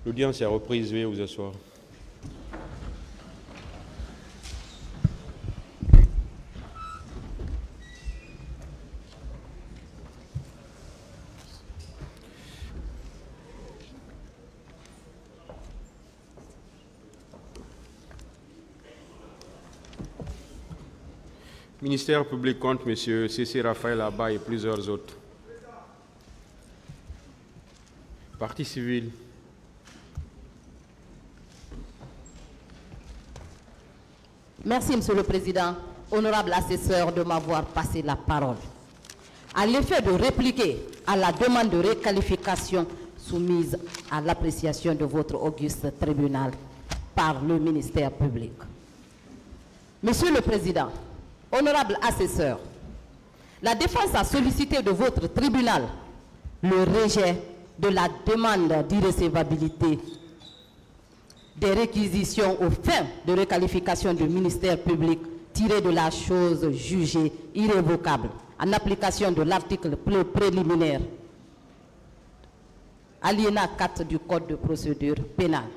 L'audience est reprise, veuillez vous asseoir. Ministère public contre M. C.C. Raphaël Abba et plusieurs autres. Partie civile. Merci, Monsieur le Président. Honorable assesseur, de m'avoir passé la parole. À l'effet de répliquer à la demande de requalification soumise à l'appréciation de votre auguste tribunal par le ministère public. Monsieur le Président, honorable assesseur, la défense a sollicité de votre tribunal le rejet de la demande d'irrecevabilité des réquisitions aux fins de requalification du ministère public tirées de la chose jugée irrévocable en application de l'article préliminaire alinéa 4 du Code de procédure pénale.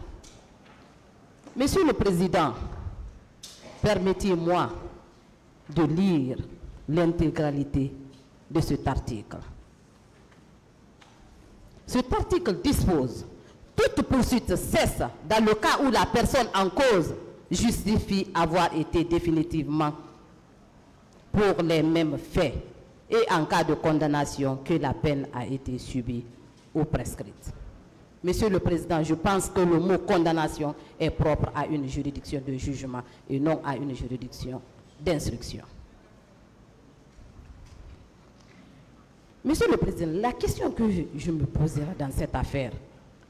Monsieur le Président, permettez-moi de lire l'intégralité de cet article. Cet article dispose: toute poursuite cesse dans le cas où la personne en cause justifie avoir été définitivement pour les mêmes faits et en cas de condamnation que la peine a été subie ou prescrite. Monsieur le Président, je pense que le mot condamnation est propre à une juridiction de jugement et non à une juridiction d'instruction. Monsieur le Président, la question que je me poserai dans cette affaire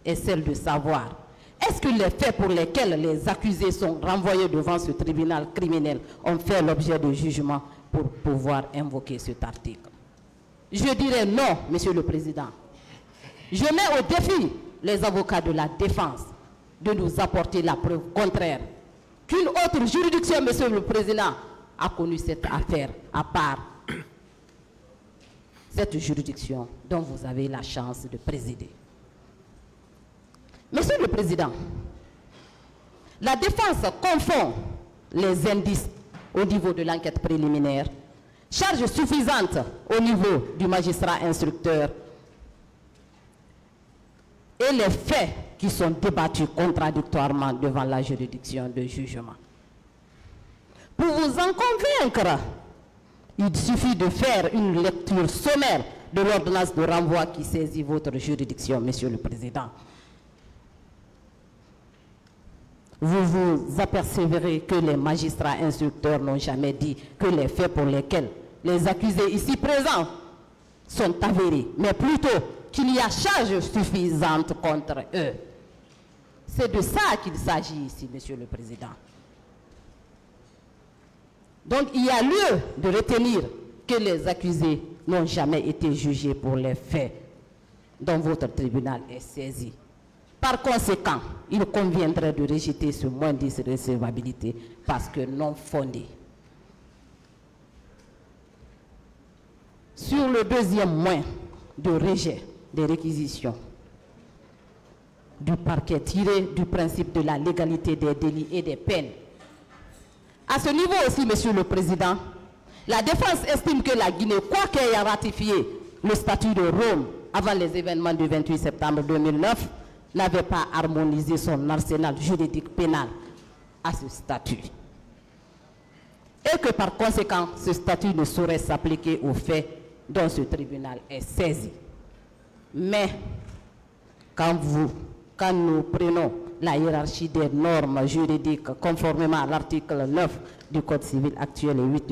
est celle de savoir, est-ce que les faits pour lesquels les accusés sont renvoyés devant ce tribunal criminel ont fait l'objet de jugement pour pouvoir invoquer cet article? Je dirais non, Monsieur le Président. Je mets au défi les avocats de la défense de nous apporter la preuve contraire, qu'une autre juridiction, Monsieur le Président, a connu cette affaire à part cette juridiction dont vous avez la chance de présider. Monsieur le Président, la défense confond les indices au niveau de l'enquête préliminaire, charge suffisante au niveau du magistrat instructeur et les faits qui sont débattus contradictoirement devant la juridiction de jugement. Pour vous en convaincre, il suffit de faire une lecture sommaire de l'ordonnance de renvoi qui saisit votre juridiction, Monsieur le Président. Vous vous apercevrez que les magistrats instructeurs n'ont jamais dit que les faits pour lesquels les accusés ici présents sont avérés, mais plutôt qu'il y a charge suffisante contre eux. C'est de ça qu'il s'agit ici, Monsieur le Président. Donc il y a lieu de retenir que les accusés n'ont jamais été jugés pour les faits dont votre tribunal est saisi. Par conséquent, il conviendrait de rejeter ce moins d'irrecevabilité parce que non fondé. Sur le deuxième moins de rejet des réquisitions du parquet tiré du principe de la légalité des délits et des peines, à ce niveau aussi, Monsieur le Président, la défense estime que la Guinée, quoiqu'elle ait ratifié le statut de Rome avant les événements du 28 septembre 2009, n'avait pas harmonisé son arsenal juridique pénal à ce statut. Et que par conséquent, ce statut ne saurait s'appliquer aux faits dont ce tribunal est saisi. Mais quand nous prenons la hiérarchie des normes juridiques conformément à l'article 9 du Code civil actuel et 8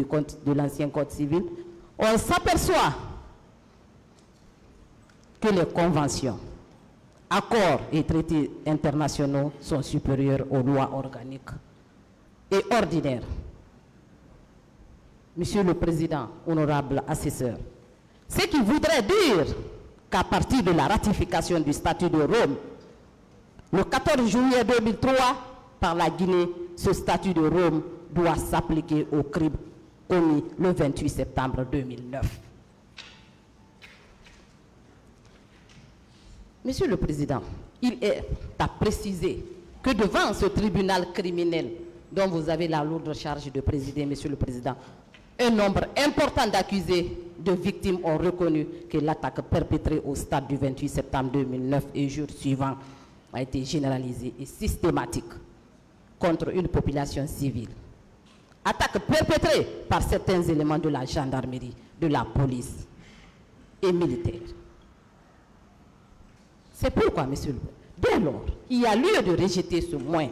de l'ancien Code civil, on s'aperçoit que les conventions, accords et traités internationaux sont supérieurs aux lois organiques et ordinaires. Monsieur le Président, honorable assesseur, ce qui voudrait dire qu'à partir de la ratification du statut de Rome, le 14 juillet 2003, par la Guinée, ce statut de Rome doit s'appliquer aux crimes commis le 28 septembre 2009. Monsieur le Président, il est à préciser que devant ce tribunal criminel dont vous avez la lourde charge de présider, Monsieur le Président, un nombre important d'accusés, de victimes ont reconnu que l'attaque perpétrée au stade du 28 septembre 2009 et jours suivants a été généralisée et systématique contre une population civile. Attaque perpétrée par certains éléments de la gendarmerie, de la police et militaire. C'est pourquoi, Monsieur le Président, dès lors, il y a lieu de rejeter ce moins.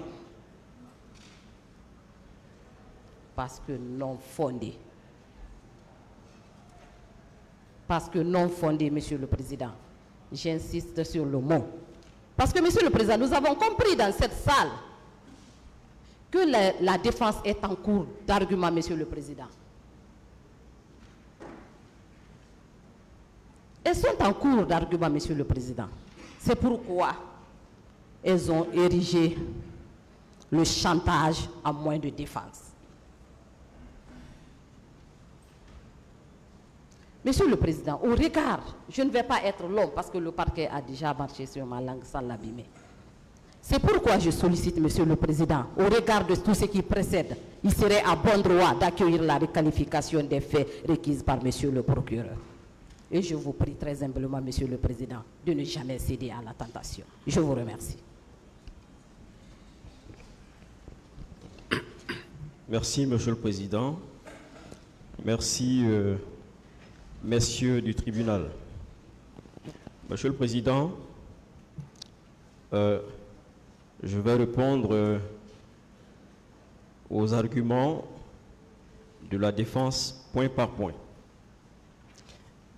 Parce que non fondé. Parce que non fondé, Monsieur le Président. J'insiste sur le mot. Parce que, Monsieur le Président, nous avons compris dans cette salle que la défense est en cours d'argument, Monsieur le Président. Elles sont en cours d'argument, Monsieur le Président. C'est pourquoi elles ont érigé le chantage en moyen de défense. Monsieur le Président, au regard, je ne vais pas être long parce que le parquet a déjà marché sur ma langue sans l'abîmer. C'est pourquoi je sollicite, Monsieur le Président, au regard de tout ce qui précède, il serait à bon droit d'accueillir la requalification des faits requises par Monsieur le procureur. Et je vous prie très humblement, Monsieur le Président, de ne jamais céder à la tentation. Je vous remercie. Merci, Monsieur le Président. Merci, messieurs du tribunal. Monsieur le Président, je vais répondre aux arguments de la défense point par point.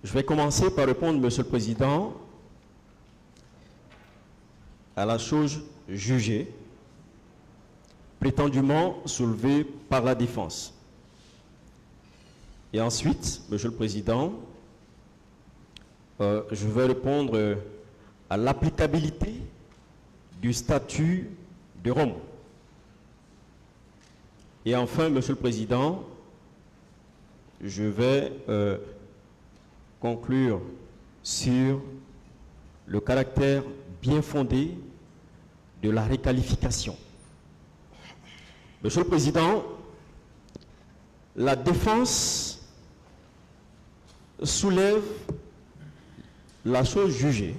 Je vais commencer par répondre, Monsieur le Président, à la chose jugée, prétendument soulevée par la défense. Et ensuite, Monsieur le Président, je vais répondre à l'applicabilité du statut de Rome. Et enfin, Monsieur le Président, je vais conclure sur le caractère bien fondé de la requalification. Monsieur le Président, la défense soulève la chose jugée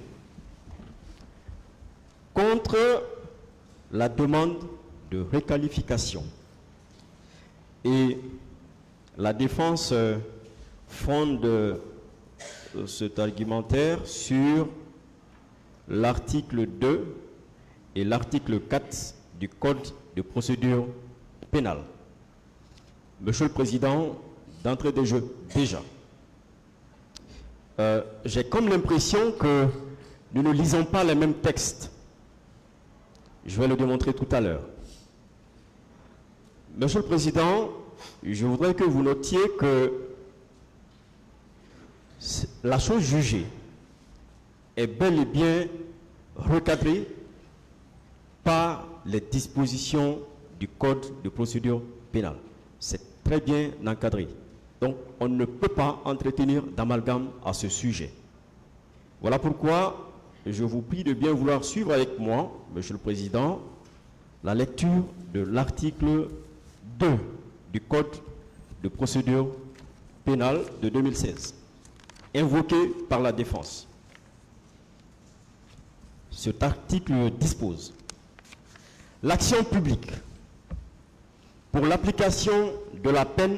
contre la demande de requalification. Et la défense fonde cet argumentaire sur l'article 2 et l'article 4 du Code de procédure pénale. Monsieur le Président, d'entrée de jeu, déjà, j'ai comme l'impression que nous ne lisons pas les mêmes textes. Je vais le démontrer tout à l'heure. Monsieur le Président, je voudrais que vous notiez que la chose jugée est bel et bien recadrée par les dispositions du Code de procédure pénale. C'est très bien encadré. Donc, on ne peut pas entretenir d'amalgame à ce sujet. Voilà pourquoi je vous prie de bien vouloir suivre avec moi, Monsieur le Président, la lecture de l'article 2 du Code de procédure pénale de 2016, invoqué par la défense. Cet article dispose: l'action publique pour l'application de la peine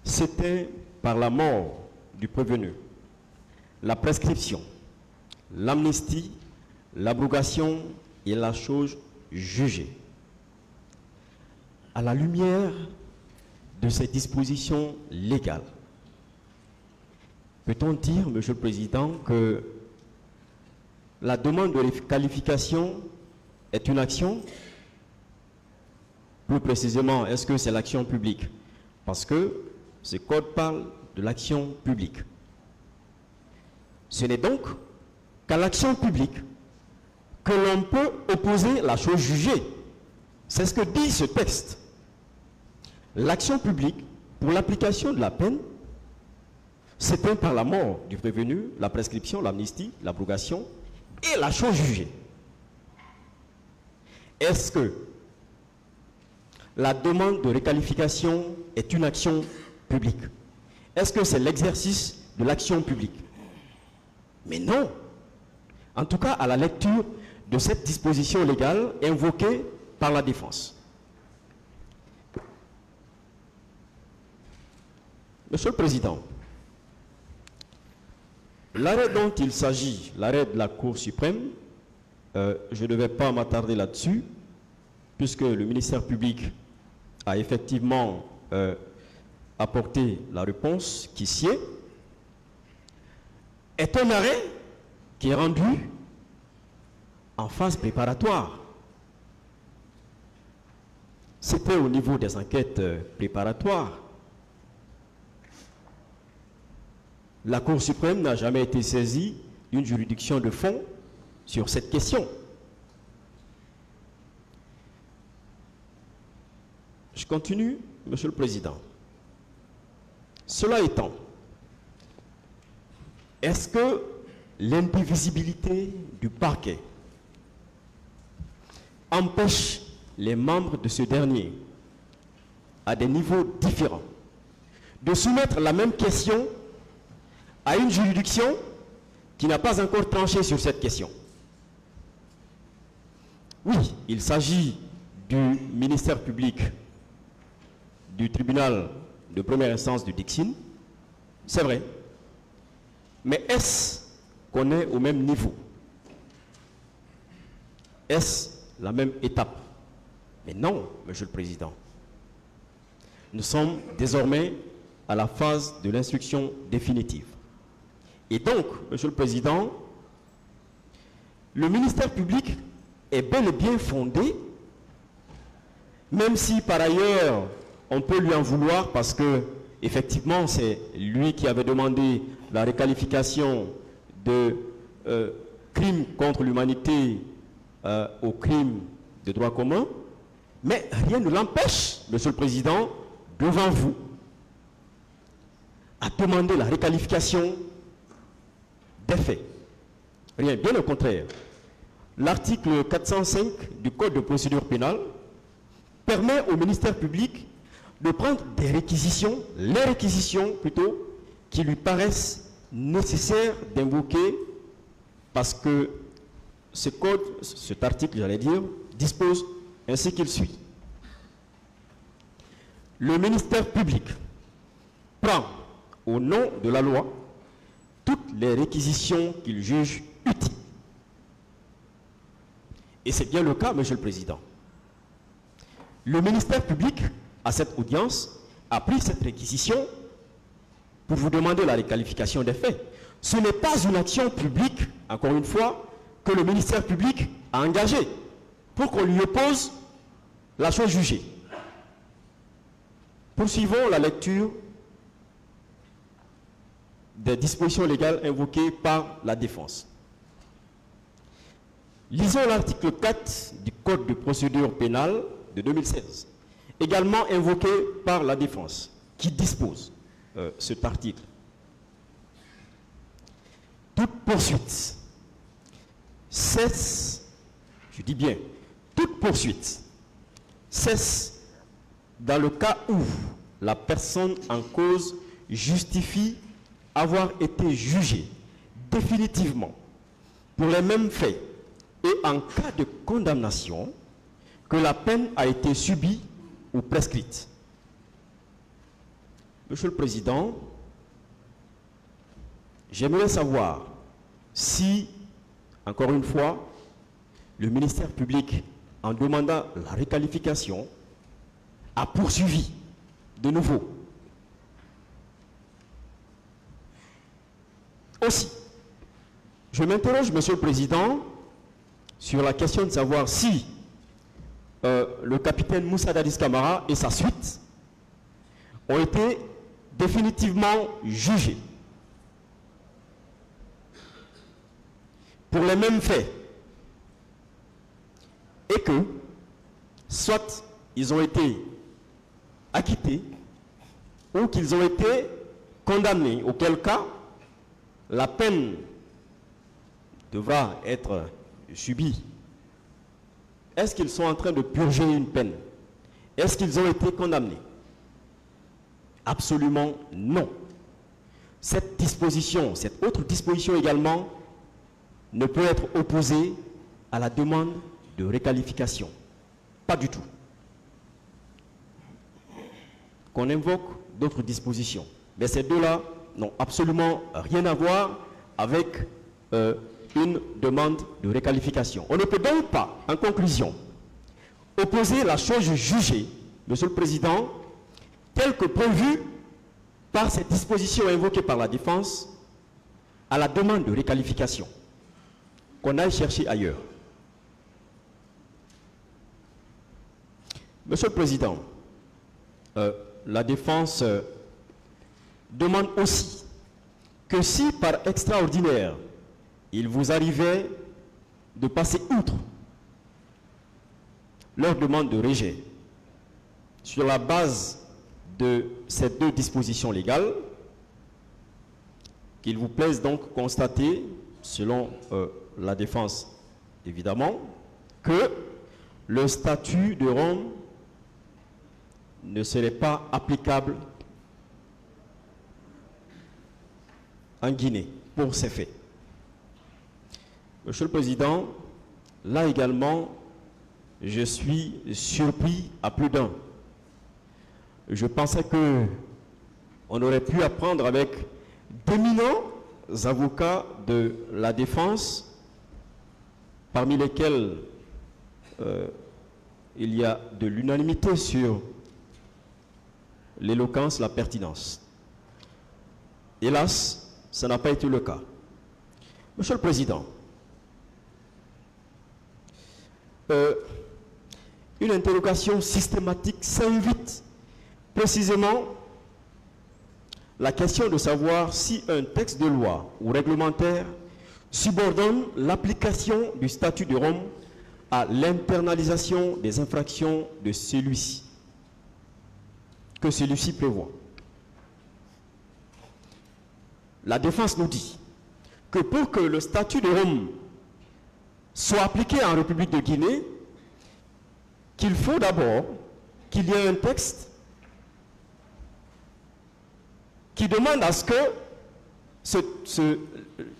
s'éteint par la mort du prévenu, la prescription, l'amnistie, l'abrogation et la chose jugée. À la lumière de ces dispositions légales, peut-on dire, Monsieur le Président, que la demande de qualification est une action? Plus précisément, est-ce que c'est l'action publique? Parce que ce code parle de l'action publique. Ce n'est donc qu'à l'action publique que l'on peut opposer la chose jugée. C'est ce que dit ce texte. L'action publique, pour l'application de la peine, s'éteint par la mort du prévenu, la prescription, l'amnistie, l'abrogation et la chose jugée. Est-ce que la demande de requalification est une action publique? Est-ce que c'est l'exercice de l'action publique? Mais non. En tout cas, à la lecture de cette disposition légale invoquée par la défense. Monsieur le Président, l'arrêt dont il s'agit, l'arrêt de la Cour suprême, je ne vais pas m'attarder là-dessus, puisque le ministère public a effectivement apporté la réponse qui sied, est un arrêt qui est rendu en phase préparatoire. C'était au niveau des enquêtes préparatoires. La Cour suprême n'a jamais été saisie d'une juridiction de fond sur cette question. Je continue, Monsieur le Président. Cela étant, est-ce que l'indivisibilité du parquet empêche les membres de ce dernier, à des niveaux différents, de soumettre la même question à une juridiction qui n'a pas encore tranché sur cette question? Oui, il s'agit du ministère public du tribunal de première instance du Dixine, c'est vrai. Mais est-ce qu'on est au même niveau? Est-ce la même étape? Mais non, Monsieur le Président. Nous sommes désormais à la phase de l'instruction définitive. Et donc, Monsieur le Président, le ministère public est bel et bien fondé, même si par ailleurs on peut lui en vouloir parce que effectivement c'est lui qui avait demandé la requalification de crime contre l'humanité au crime de droit commun, mais rien ne l'empêche, Monsieur le Président, devant vous, à demander la requalification des faits. Rien, bien au contraire. L'article 405 du Code de procédure pénale permet au ministère public de prendre des réquisitions, les réquisitions plutôt, qui lui paraissent nécessaires d'invoquer parce que ce code, cet article, j'allais dire, dispose ainsi qu'il suit. Le ministère public prend, au nom de la loi, toutes les réquisitions qu'il juge utiles. Et c'est bien le cas, Monsieur le Président. Le ministère public, à cette audience, a pris cette réquisition pour vous demander la requalification des faits. Ce n'est pas une action publique, encore une fois, que le ministère public a engagée pour qu'on lui oppose la chose jugée. Poursuivons la lecture des dispositions légales invoquées par la défense. Lisons l'article 4 du Code de procédure pénale de 2016, également invoqué par la défense, qui dispose cet article. Toute poursuite cesse, je dis bien, toute poursuite cesse dans le cas où la personne en cause justifie avoir été jugée définitivement pour les mêmes faits et en cas de condamnation que la peine a été subie ou prescrite. Monsieur le Président, j'aimerais savoir si, encore une fois, le ministère public, en demandant la requalification, a poursuivi de nouveau. Aussi, je m'interroge, Monsieur le Président, sur la question de savoir si le capitaine Moussa Dadis Camara et sa suite ont été définitivement jugés pour les mêmes faits et que soit ils ont été acquittés ou qu'ils ont été condamnés, auquel cas la peine devra être subi, est-ce qu'ils sont en train de purger une peine? Est-ce qu'ils ont été condamnés? Absolument non. Cette disposition, cette autre disposition également, ne peut être opposée à la demande de requalification. Pas du tout. Qu'on invoque d'autres dispositions. Mais ces deux-là n'ont absolument rien à voir avec une demande de requalification. On ne peut donc pas, en conclusion, opposer la chose jugée, Monsieur le Président, telle que prévue par ces dispositions invoquées par la défense à la demande de requalification qu'on aille chercher ailleurs. Monsieur le Président, la défense demande aussi que si par extraordinaire il vous arrivait de passer outre leur demande de rejet sur la base de ces deux dispositions légales, qu'il vous plaise donc constater, selon la défense évidemment, que le statut de Rome ne serait pas applicable en Guinée pour ces faits. Monsieur le Président, là également, je suis surpris à plus d'un. Je pensais que on aurait pu apprendre avec d'éminents avocats de la défense, parmi lesquels il y a de l'unanimité sur l'éloquence, la pertinence. Hélas, ça n'a pas été le cas. Monsieur le Président, une interrogation systématique s'invite précisément la question de savoir si un texte de loi ou réglementaire subordonne l'application du statut de Rome à l'internalisation des infractions de celui-ci, que celui-ci prévoit. La défense nous dit que pour que le statut de Rome soit appliqué en République de Guinée, qu'il faut d'abord qu'il y ait un texte qui demande à ce que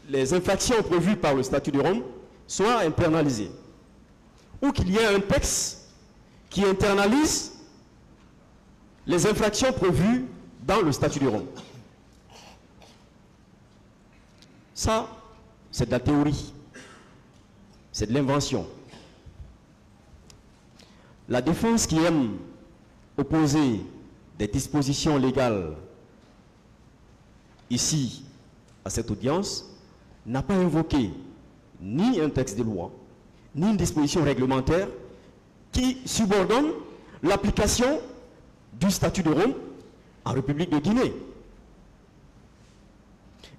les infractions prévues par le statut de Rome soient internalisées. Ou qu'il y ait un texte qui internalise les infractions prévues dans le statut de Rome. Ça, c'est de la théorie. C'est de l'invention. La défense qui aime opposer des dispositions légales ici, à cette audience, n'a pas invoqué ni un texte de loi, ni une disposition réglementaire qui subordonne l'application du statut de Rome en République de Guinée.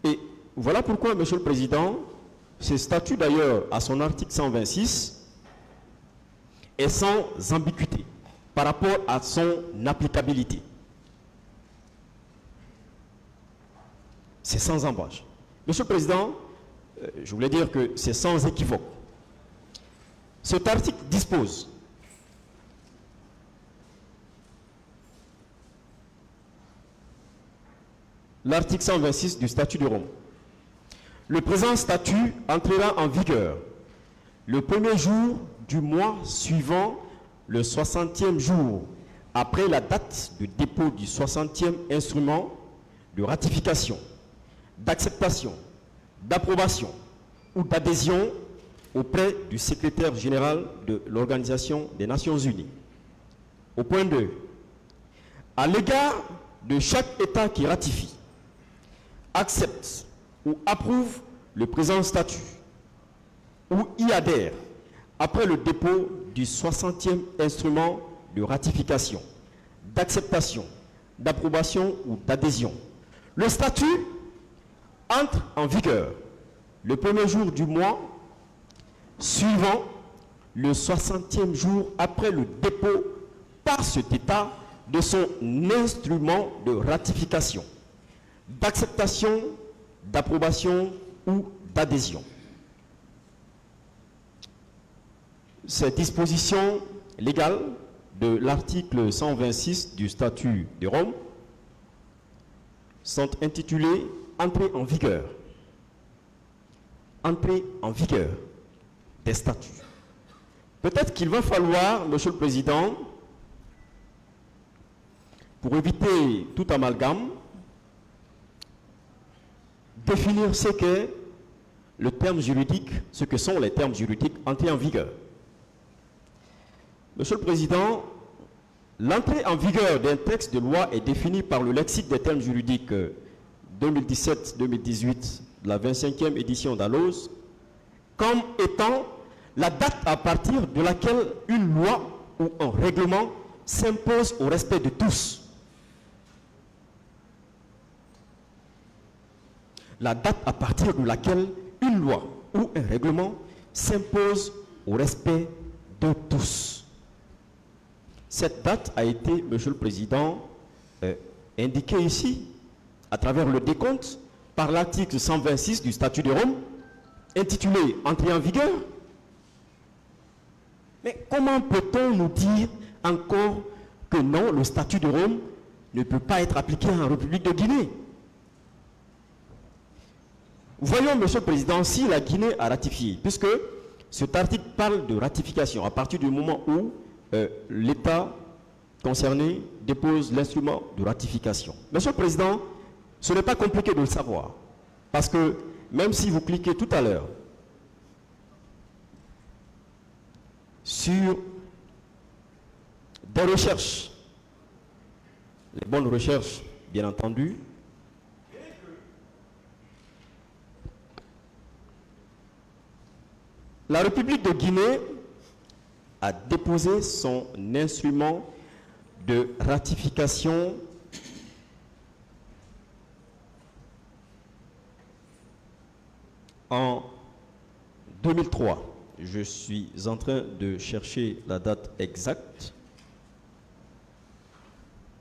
Et voilà pourquoi, Monsieur le Président, ce statut d'ailleurs, à son article 126, est sans ambiguïté par rapport à son applicabilité. C'est sans embâche. Monsieur le Président, je voulais dire que c'est sans équivoque. Cet article dispose l'article 126 du statut de Rome. Le présent statut entrera en vigueur le premier jour du mois suivant le 60e jour après la date de dépôt du 60e instrument de ratification, d'acceptation, d'approbation ou d'adhésion auprès du secrétaire général de l'Organisation des Nations Unies. Au point 2, à l'égard de chaque État qui ratifie, accepte ou approuve le présent statut ou y adhère après le dépôt du 60e instrument de ratification, d'acceptation, d'approbation ou d'adhésion. Le statut entre en vigueur le premier jour du mois suivant le 60e jour après le dépôt par cet État de son instrument de ratification, d'acceptation, d'approbation ou d'adhésion. ces dispositions légales de l'article 126 du statut de Rome sont intitulées « Entrée en vigueur ». Entrée en vigueur des statuts. Peut-être qu'il va falloir, Monsieur le Président, pour éviter tout amalgame, définir ce qu'est le terme juridique, ce que sont les termes juridiques entrée en vigueur. Monsieur le Président, l'entrée en vigueur d'un texte de loi est définie par le lexique des termes juridiques 2017-2018 de la 25e édition d'ALOS comme étant la date à partir de laquelle une loi ou un règlement s'impose au respect de tous. La date à partir de laquelle une loi ou un règlement s'impose au respect de tous. Cette date a été, Monsieur le Président, indiquée ici, à travers le décompte, par l'article 126 du statut de Rome, intitulé « Entrée en vigueur ». Mais comment peut-on nous dire encore que non, le statut de Rome ne peut pas être appliqué en République de Guinée? Voyons, Monsieur le Président, si la Guinée a ratifié, puisque cet article parle de ratification à partir du moment où l'État concerné dépose l'instrument de ratification. Monsieur le Président, ce n'est pas compliqué de le savoir, parce que même si vous cliquez tout à l'heure sur des recherches, les bonnes recherches, bien entendu, la République de Guinée a déposé son instrument de ratification en 2003. Je suis en train de chercher la date exacte.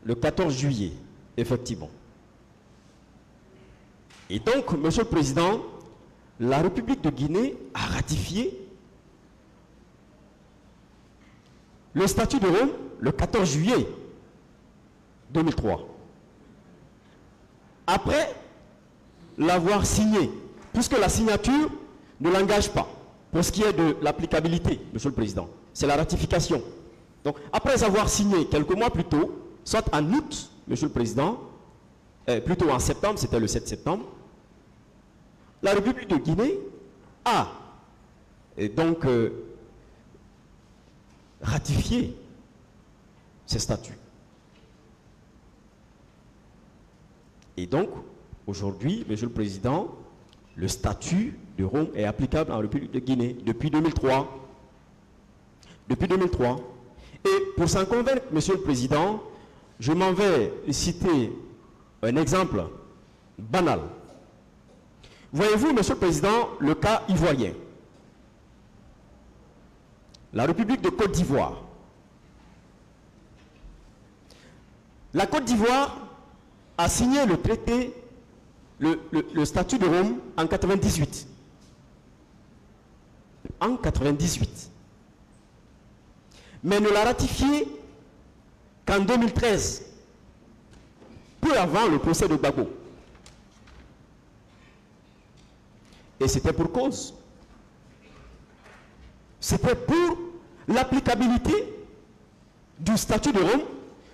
Le 14 juillet, effectivement. Et donc, Monsieur le Président, la République de Guinée a ratifié le statut de Rome le 14 juillet 2003. Après l'avoir signé, puisque la signature ne l'engage pas, pour ce qui est de l'applicabilité, Monsieur le Président, c'est la ratification. Donc, après avoir signé quelques mois plus tôt, soit en août, Monsieur le Président, plutôt en septembre, c'était le 7 septembre, la République de Guinée a donc ratifié ces statuts. Et donc, aujourd'hui, Monsieur le Président, le statut de Rome est applicable en République de Guinée depuis 2003. Depuis 2003. Et pour s'en convaincre, Monsieur le Président, je m'en vais citer un exemple banal. Voyez-vous, Monsieur le Président, le cas ivoirien. La République de Côte d'Ivoire. La Côte d'Ivoire a signé le traité, le statut de Rome en 1998. En 1998. Mais ne l'a ratifié qu'en 2013, peu avant le procès de Gbagbo. Et c'était pour cause. C'était pour l'applicabilité du statut de Rome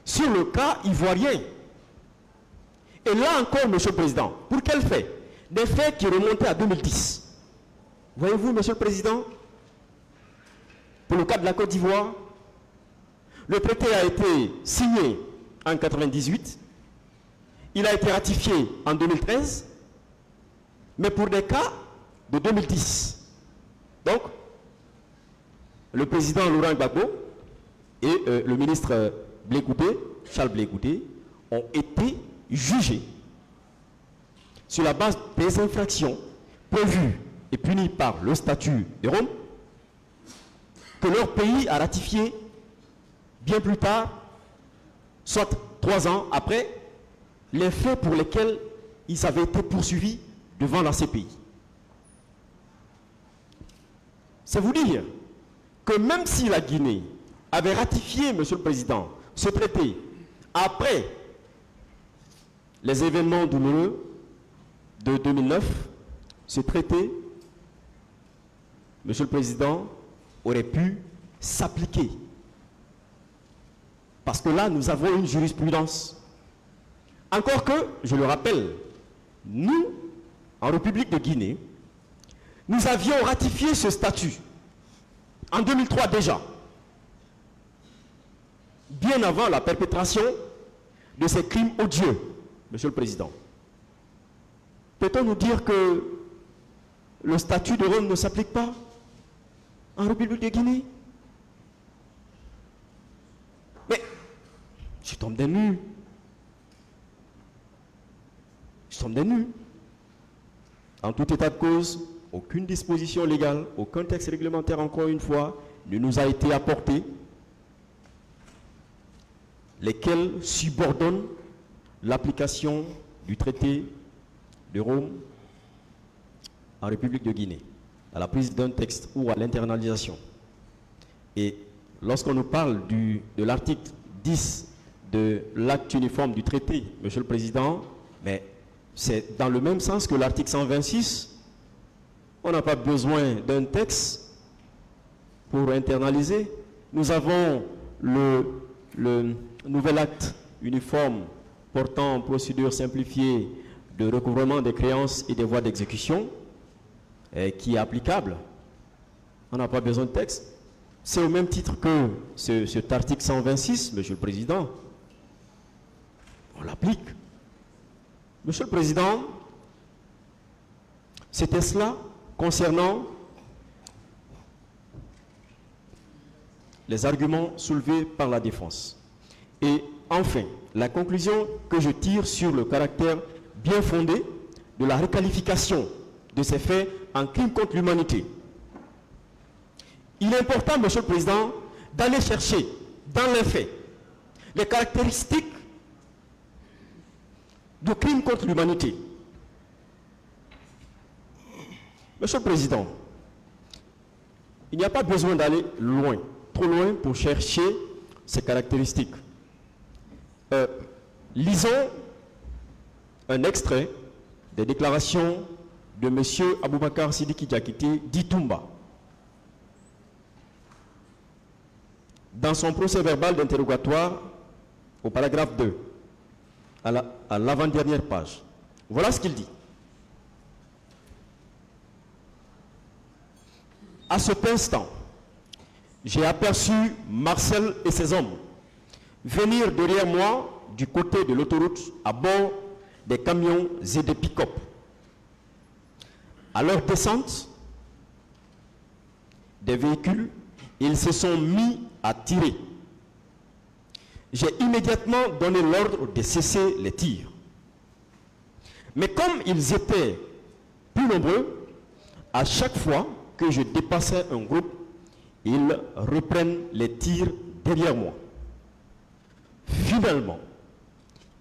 sur le cas ivoirien. Et là encore, Monsieur le Président, pour quel fait? Des faits qui remontaient à 2010. Voyez-vous, Monsieur le Président, pour le cas de la Côte d'Ivoire, le traité a été signé en 1998, il a été ratifié en 2013, mais pour des cas de 2010. Donc, le président Laurent Gbagbo et le ministre Charles Blé Goudé, ont été jugés sur la base des infractions prévues et punies par le statut de Rome, que leur pays a ratifié bien plus tard, soit 3 ans après, les faits pour lesquels ils avaient été poursuivis devant la CPI. C'est vous dire que même si la Guinée avait ratifié, Monsieur le Président, ce traité après les événements douloureux de 2009, ce traité, Monsieur le Président, aurait pu s'appliquer. Parce que là, nous avons une jurisprudence. Encore que, je le rappelle, nous, en République de Guinée, nous avions ratifié ce statut en 2003 déjà, bien avant la perpétration de ces crimes odieux, Monsieur le Président. Peut-on nous dire que le statut de Rome ne s'applique pas en République de Guinée? Mais je tombe des nues. Je tombe des nues. En tout état de cause, aucune disposition légale, aucun texte réglementaire, encore une fois, ne nous a été apporté, lesquels subordonnent l'application du traité de Rome en République de Guinée, à la prise d'un texte ou à l'internalisation. Et lorsqu'on nous parle de l'article 10 de l'acte uniforme du traité, Monsieur le Président, mais c'est dans le même sens que l'article 126. On n'a pas besoin d'un texte pour internaliser. Nous avons le nouvel acte uniforme portant procédure simplifiée de recouvrement des créances et des voies d'exécution qui est applicable. On n'a pas besoin de texte. C'est au même titre que cet article 126, Monsieur le Président. On l'applique. Monsieur le Président, c'était cela concernant les arguments soulevés par la défense. Et enfin, la conclusion que je tire sur le caractère bien fondé de la requalification de ces faits en crime contre l'humanité. Il est important, Monsieur le Président, d'aller chercher dans les faits les caractéristiques de crime contre l'humanité. Monsieur le Président, il n'y a pas besoin d'aller loin, trop loin pour chercher ces caractéristiques. Lisons un extrait des déclarations de M. Aboubakar Sidiki Diakité, dit Toumba. Dans son procès verbal d'interrogatoire, au paragraphe 2, à l'avant-dernière page, voilà ce qu'il dit. À cet instant, j'ai aperçu Marcel et ses hommes venir derrière moi du côté de l'autoroute à bord des camions et des pick-up. À leur descente des véhicules, ils se sont mis à tirer. J'ai immédiatement donné l'ordre de cesser les tirs. Mais comme ils étaient plus nombreux, à chaque fois que je dépassais un groupe, ils reprennent les tirs derrière moi. Finalement,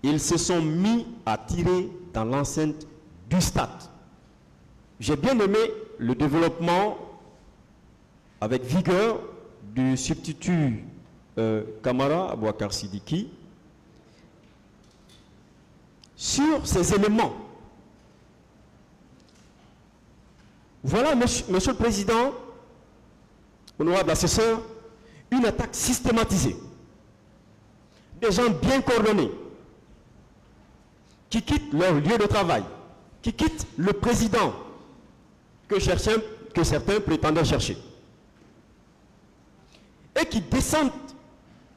ils se sont mis à tirer dans l'enceinte du stade. J'ai bien aimé le développement avec vigueur du substitut Kamara Aboubakar Sidiki sur ces éléments. Voilà, Monsieur le Président, honorable assesseur, une attaque systématisée. Des gens bien coordonnés qui quittent leur lieu de travail, qui quittent le président que certains prétendaient chercher et qui descendent,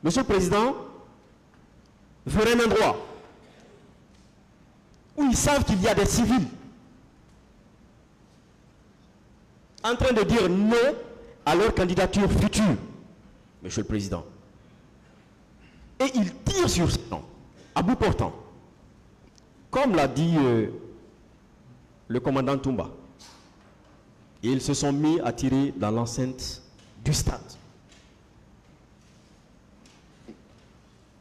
Monsieur le Président, vers un endroit où ils savent qu'il y a des civils en train de dire non à leur candidature future, Monsieur le Président. Et ils tirent sur ces gens, à bout portant. Comme l'a dit le commandant Toumba. Et ils se sont mis à tirer dans l'enceinte du stade.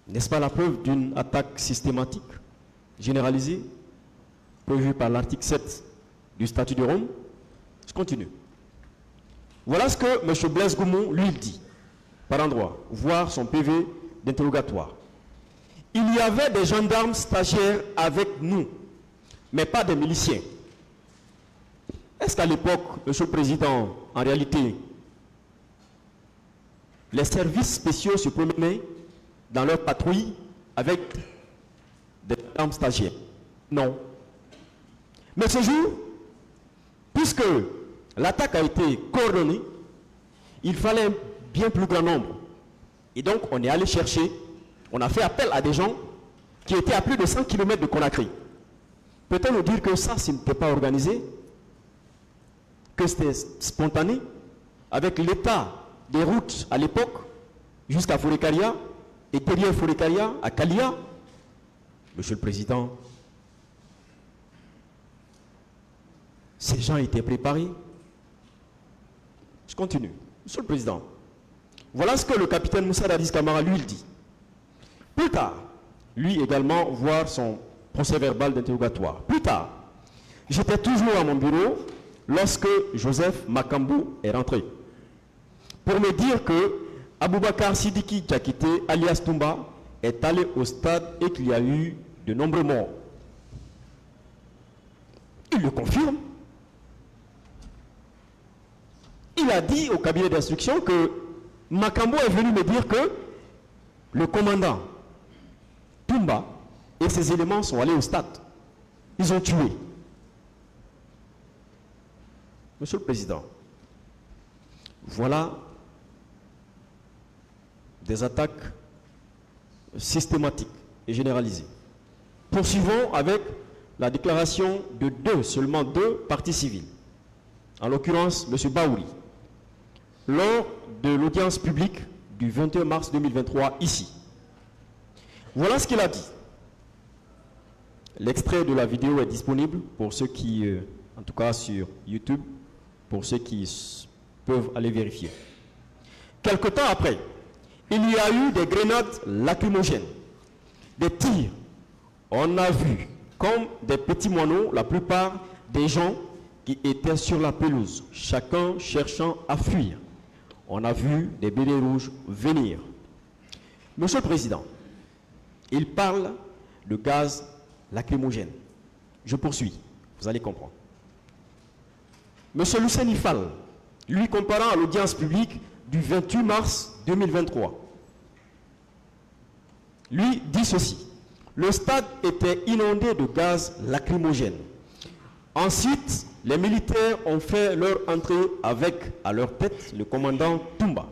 N'est-ce pas la preuve d'une attaque systématique, généralisée, prévue par l'article 7 du statut de Rome? Je continue. Voilà ce que M. Blaise Goumou, lui, dit, par endroit, voir son PV d'interrogatoire. Il y avait des gendarmes stagiaires avec nous, mais pas des miliciens. Est-ce qu'à l'époque, M. le Président, en réalité, les services spéciaux se promenaient dans leur patrouille avec des gendarmes stagiaires? Non. Mais ce jour, puisque l'attaque a été coordonnée, il fallait un bien plus grand nombre. Et donc, on est allé chercher, on a fait appel à des gens qui étaient à plus de 100 km de Conakry. Peut-on nous dire que ça, ce n'était pas organisé, que c'était spontané, avec l'état des routes à l'époque, jusqu'à Fourekaria, et derrière Fourekaria, à Kalia? Monsieur le Président, ces gens étaient préparés. Je continue. Monsieur le Président, voilà ce que le capitaine Moussa Dadis Camara, lui, il dit. Plus tard, lui également, voir son procès verbal d'interrogatoire. Plus tard, j'étais toujours à mon bureau lorsque Joseph Makambo est rentré pour me dire que Aboubakar Sidiki Diakité, alias Toumba, est allé au stade et qu'il y a eu de nombreux morts. Il le confirme. Il a dit au cabinet d'instruction que Makambo est venu me dire que le commandant Toumba et ses éléments sont allés au stade. Ils ont tué. Monsieur le Président, voilà des attaques systématiques et généralisées. Poursuivons avec la déclaration de seulement deux parties civiles. En l'occurrence, M. Baouri, lors de l'audience publique du 21 mars 2023, ici. Voilà ce qu'il a dit. L'extrait de la vidéo est disponible pour ceux qui, en tout cas sur YouTube, pour ceux qui peuvent aller vérifier. Quelque temps après, il y a eu des grenades lacrymogènes, des tirs. On a vu, comme des petits moineaux, la plupart des gens qui étaient sur la pelouse, chacun cherchant à fuir. On a vu des bérets rouges venir. Monsieur le Président, il parle de gaz lacrymogène. Je poursuis, vous allez comprendre. Monsieur Lucien Ifal, lui comparant à l'audience publique du 28 mars 2023, lui dit ceci. Le stade était inondé de gaz lacrymogène. Ensuite, les militaires ont fait leur entrée avec, à leur tête, le commandant Toumba.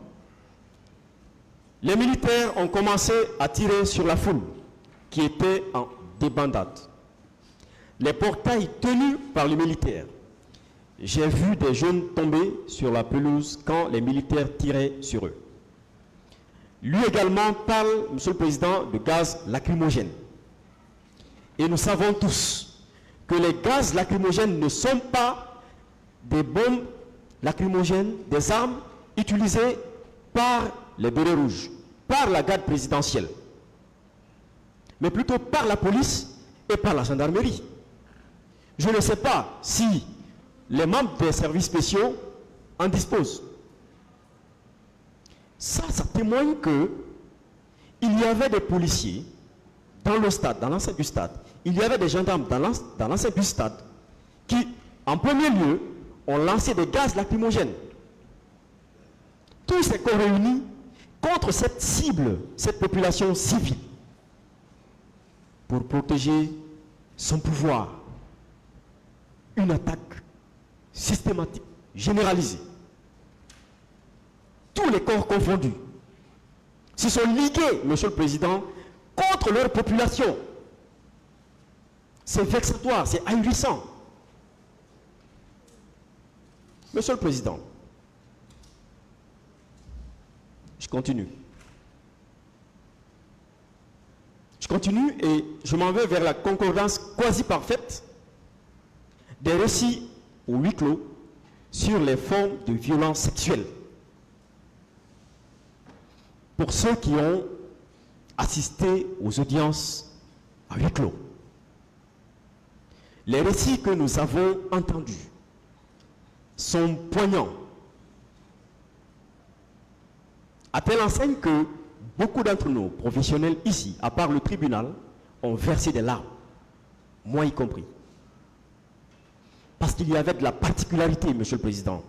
Les militaires ont commencé à tirer sur la foule qui était en débandade. Les portails tenus par les militaires. J'ai vu des jeunes tomber sur la pelouse quand les militaires tiraient sur eux. Lui également parle, Monsieur le Président, de gaz lacrymogène. Et nous savons tous que les gaz lacrymogènes ne sont pas des bombes lacrymogènes, des armes utilisées par les bérets rouges, par la garde présidentielle, mais plutôt par la police et par la gendarmerie. Je ne sais pas si les membres des services spéciaux en disposent. Ça témoigne que il y avait des policiers dans le stade, dans l'enceinte du stade. Il y avait des gendarmes dans l'enceinte du stade qui, en premier lieu, ont lancé des gaz lacrymogènes. Tous ces corps réunis contre cette cible, cette population civile, pour protéger son pouvoir. Une attaque systématique, généralisée. Tous les corps confondus se sont ligués, Monsieur le Président, contre leur population. C'est vexatoire, c'est ahurissant. Monsieur le Président, je continue. Je continue et je m'en vais vers la concordance quasi parfaite des récits au huis clos sur les formes de violence sexuelle. Pour ceux qui ont assisté aux audiences à huis clos, les récits que nous avons entendus sont poignants, À telle enseigne que beaucoup d'entre nous, professionnels ici, à part le tribunal, ont versé des larmes, moi y compris. Parce qu'il y avait de la particularité, Monsieur le Président.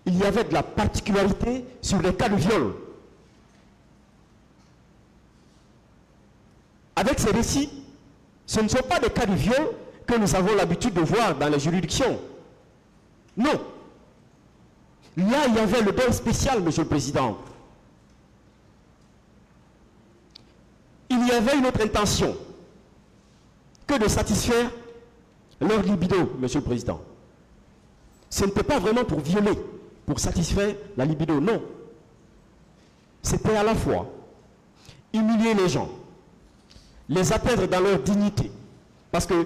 Il y avait de la particularité sur les cas de viol. Avec ces récits, ce ne sont pas des cas de viol que nous avons l'habitude de voir dans les juridictions. Non. Là, il y avait le deuil spécial, Monsieur le Président. Il y avait une autre intention que de satisfaire leur libido, Monsieur le Président. Ce n'était pas vraiment pour violer, pour satisfaire la libido, non. C'était à la fois humilier les gens, les atteindre dans leur dignité. Parce que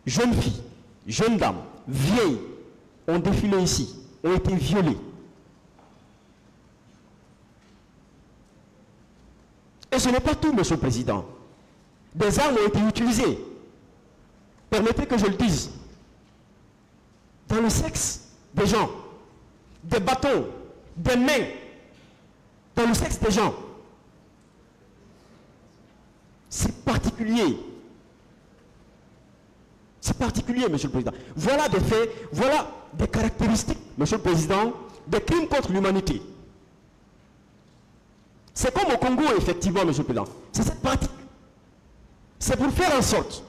jeunes filles, jeunes dames, vieilles, ont défilé ici, ont été violées. Et ce n'est pas tout, Monsieur le Président. Des armes ont été utilisées. Permettez que je le dise. Dans le sexe des gens. Des bâtons, des mains. Dans le sexe des gens. C'est particulier. C'est particulier, Monsieur le Président. Voilà des faits, voilà des caractéristiques, Monsieur le Président, des crimes contre l'humanité. C'est comme au Congo, effectivement, Monsieur le Président. C'est cette pratique. C'est pour faire en sorte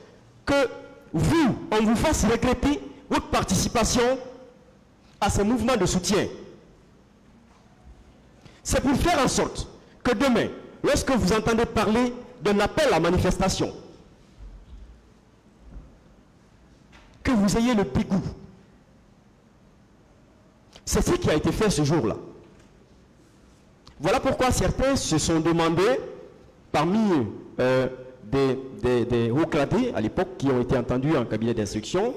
que vous, on vous fasse regretter votre participation à ces mouvements de soutien. C'est pour faire en sorte que demain, lorsque vous entendez parler d'un appel à manifestation, que vous ayez le dégoût. C'est ce qui a été fait ce jour-là. Voilà pourquoi certains se sont demandé, parmi des hauts gradés à l'époque qui ont été entendus en cabinet d'instruction,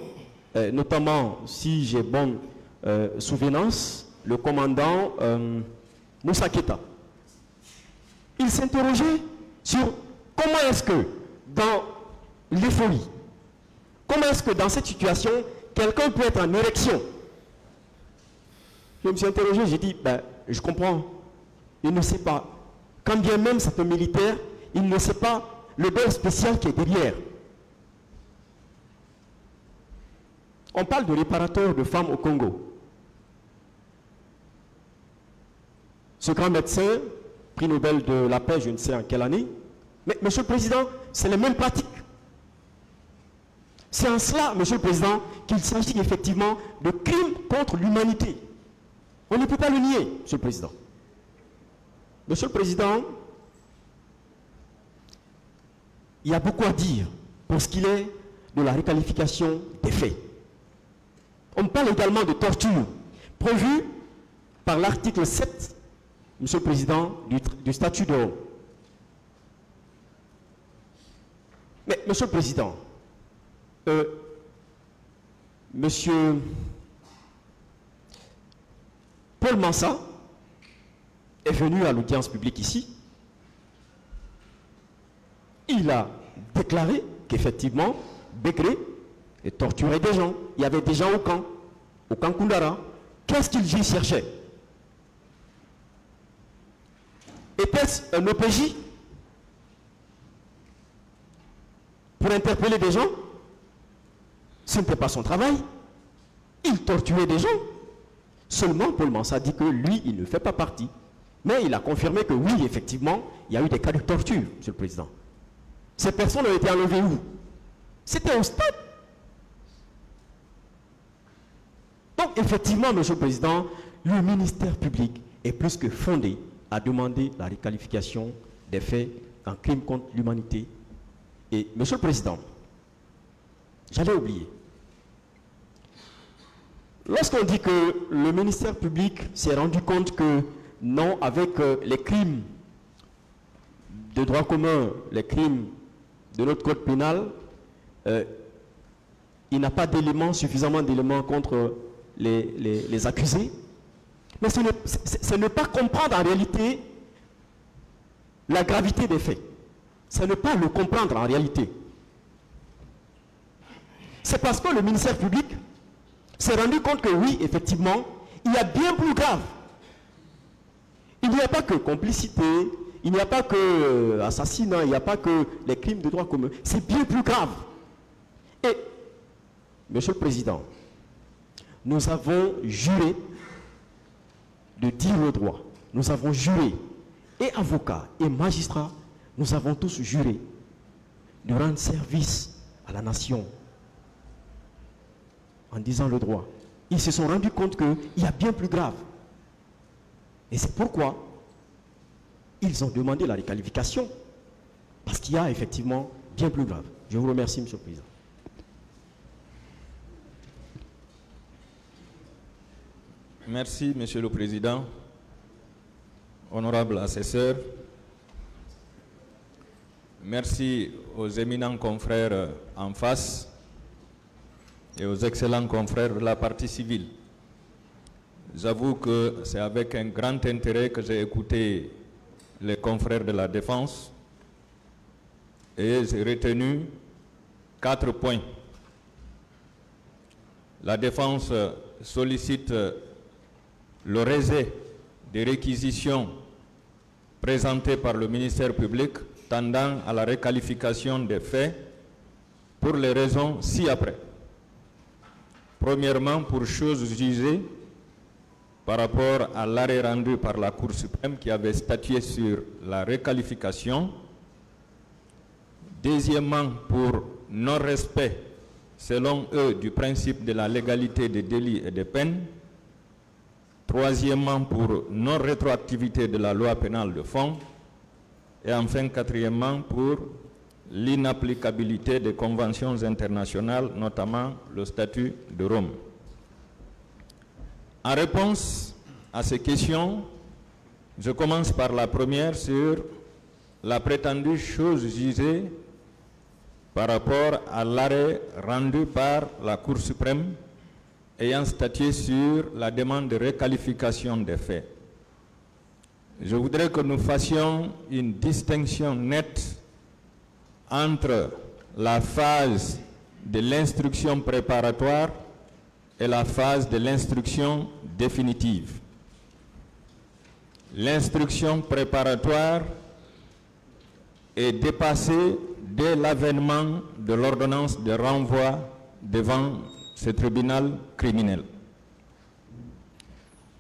notamment, si j'ai bonne souvenance, le commandant Moussa Keita. Il s'interrogeait sur comment est-ce que dans l'euphorie, comment est-ce que dans cette situation, quelqu'un peut être en érection? Je me suis interrogé, j'ai dit, ben, je comprends. Il ne sait pas. Quand bien même c'est un militaire, il ne sait pas le deuil spécial qui est derrière. On parle de réparateur de femmes au Congo. Ce grand médecin, prix Nobel de la paix, je ne sais en quelle année, mais Monsieur le Président, c'est les mêmes pratiques. C'est en cela, Monsieur le Président, qu'il s'agit effectivement de crimes contre l'humanité. On ne peut pas le nier, Monsieur le Président. Monsieur le Président, il y a beaucoup à dire pour ce qu'il est de la requalification des faits. On parle également de torture prévue par l'article 7, Monsieur le Président, du statut de Rome. Mais, Monsieur le Président, Monsieur Paul Mansa est venu à l'audience publique ici. Il a déclaré qu'effectivement, Bégré torturait des gens. Il y avait des gens au camp Koundara. Qu'est-ce qu'il y cherchait? Était-ce un OPJ pour interpeller des gens? Ce n'était pas son travail. Il torturait des gens. Seulement, Paul Mansa dit que lui, il ne fait pas partie. Mais il a confirmé que oui, effectivement, il y a eu des cas de torture, Monsieur le Président. Ces personnes ont été enlevées où? C'était au stade. Donc, effectivement, Monsieur le Président, le ministère public est plus que fondé à demander la requalification des faits en crime contre l'humanité. Et, Monsieur le Président, j'allais oublier. Lorsqu'on dit que le ministère public s'est rendu compte que non, avec les crimes de droit commun, les crimes de notre code pénal, il n'a pas d'éléments, suffisamment d'éléments contre les accusés. Mais ce n'est pas comprendre en réalité la gravité des faits. Ce n'est pas le comprendre en réalité. C'est parce que le ministère public s'est rendu compte que oui, effectivement, il y a bien plus grave il n'y a pas que complicité, il n'y a pas que assassinat, il n'y a pas que les crimes de droit commun. C'est bien plus grave. Et, Monsieur le Président, nous avons juré de dire le droit. Nous avons juré, et avocats et magistrats, nous avons tous juré de rendre service à la nation en disant le droit. Ils se sont rendus compte qu'il y a bien plus grave. Et c'est pourquoi ils ont demandé la requalification, parce qu'il y a effectivement bien plus grave. Je vous remercie, Monsieur le Président. Merci, Monsieur le Président. Honorable assesseur, merci aux éminents confrères en face et aux excellents confrères de la partie civile. J'avoue que c'est avec un grand intérêt que j'ai écouté les confrères de la défense et j'ai retenu 4 points. La défense sollicite le rejet des réquisitions présentées par le ministère public tendant à la requalification des faits pour les raisons ci-après. Premièrement, pour choses jugées par rapport à l'arrêt rendu par la Cour suprême qui avait statué sur la requalification. Deuxièmement, pour non-respect, selon eux, du principe de la légalité des délits et des peines. Troisièmement, pour non-rétroactivité de la loi pénale de fond. Et enfin, quatrièmement, pour l'inapplicabilité des conventions internationales, notamment le statut de Rome. En réponse à ces questions, je commence par la première sur la prétendue chose jugée par rapport à l'arrêt rendu par la Cour suprême ayant statué sur la demande de requalification des faits. Je voudrais que nous fassions une distinction nette entre la phase de l'instruction préparatoire et la phase de l'instruction définitive. L'instruction préparatoire est dépassée dès l'avènement de l'ordonnance de renvoi devant ce tribunal criminel.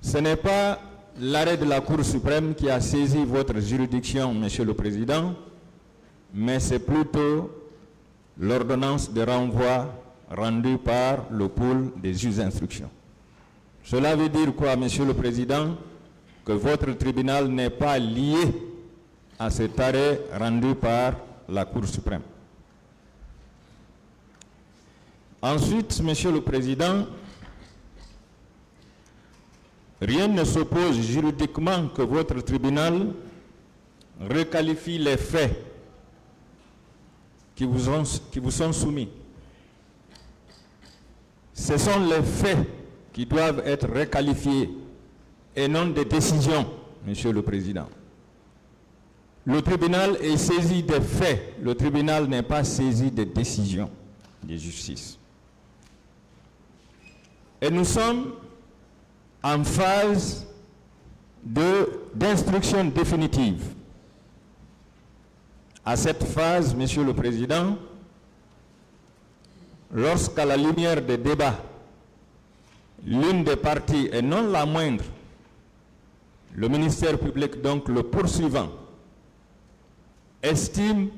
Ce n'est pas l'arrêt de la Cour suprême qui a saisi votre juridiction, Monsieur le Président, mais c'est plutôt l'ordonnance de renvoi rendue par le pôle des juges d'instruction. Cela veut dire quoi, Monsieur le Président? Que votre tribunal n'est pas lié à cet arrêt rendu par la Cour suprême. Ensuite, Monsieur le Président, rien ne s'oppose juridiquement que votre tribunal requalifie les faits qui vous sont soumis. Ce sont les faits qui doivent être requalifiés et non des décisions, Monsieur le Président. Le tribunal est saisi des faits, le tribunal n'est pas saisi des décisions de justice. Et nous sommes en phase d'instruction définitive. À cette phase, Monsieur le Président, lorsqu'à la lumière des débats, l'une des parties, et non la moindre, le ministère public, donc le poursuivant, estime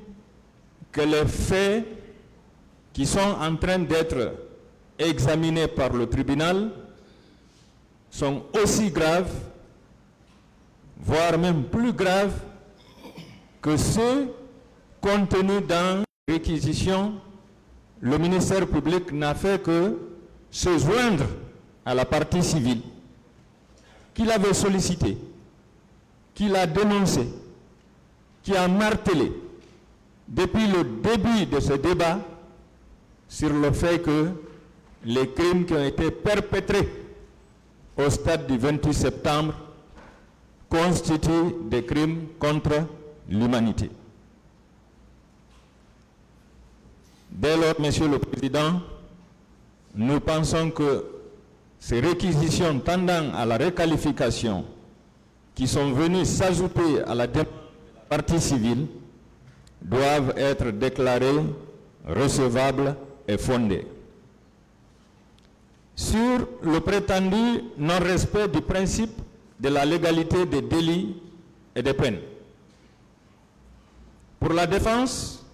que les faits qui sont en train d'être examinés par le tribunal sont aussi graves, voire même plus graves, que ceux contenus dans la réquisition. Le ministère public n'a fait que se joindre à la partie civile qu'il avait sollicité, qu'il a dénoncé, qui a martelé depuis le début de ce débat sur le fait que les crimes qui ont été perpétrés au stade du 28 septembre constituent des crimes contre l'humanité. Dès lors, Monsieur le Président, nous pensons que ces réquisitions tendant à la requalification qui sont venus s'ajouter à la demande de la partie civile doivent être déclarés recevables et fondés. Sur le prétendu non-respect du principe de la légalité des délits et des peines. Pour la défense,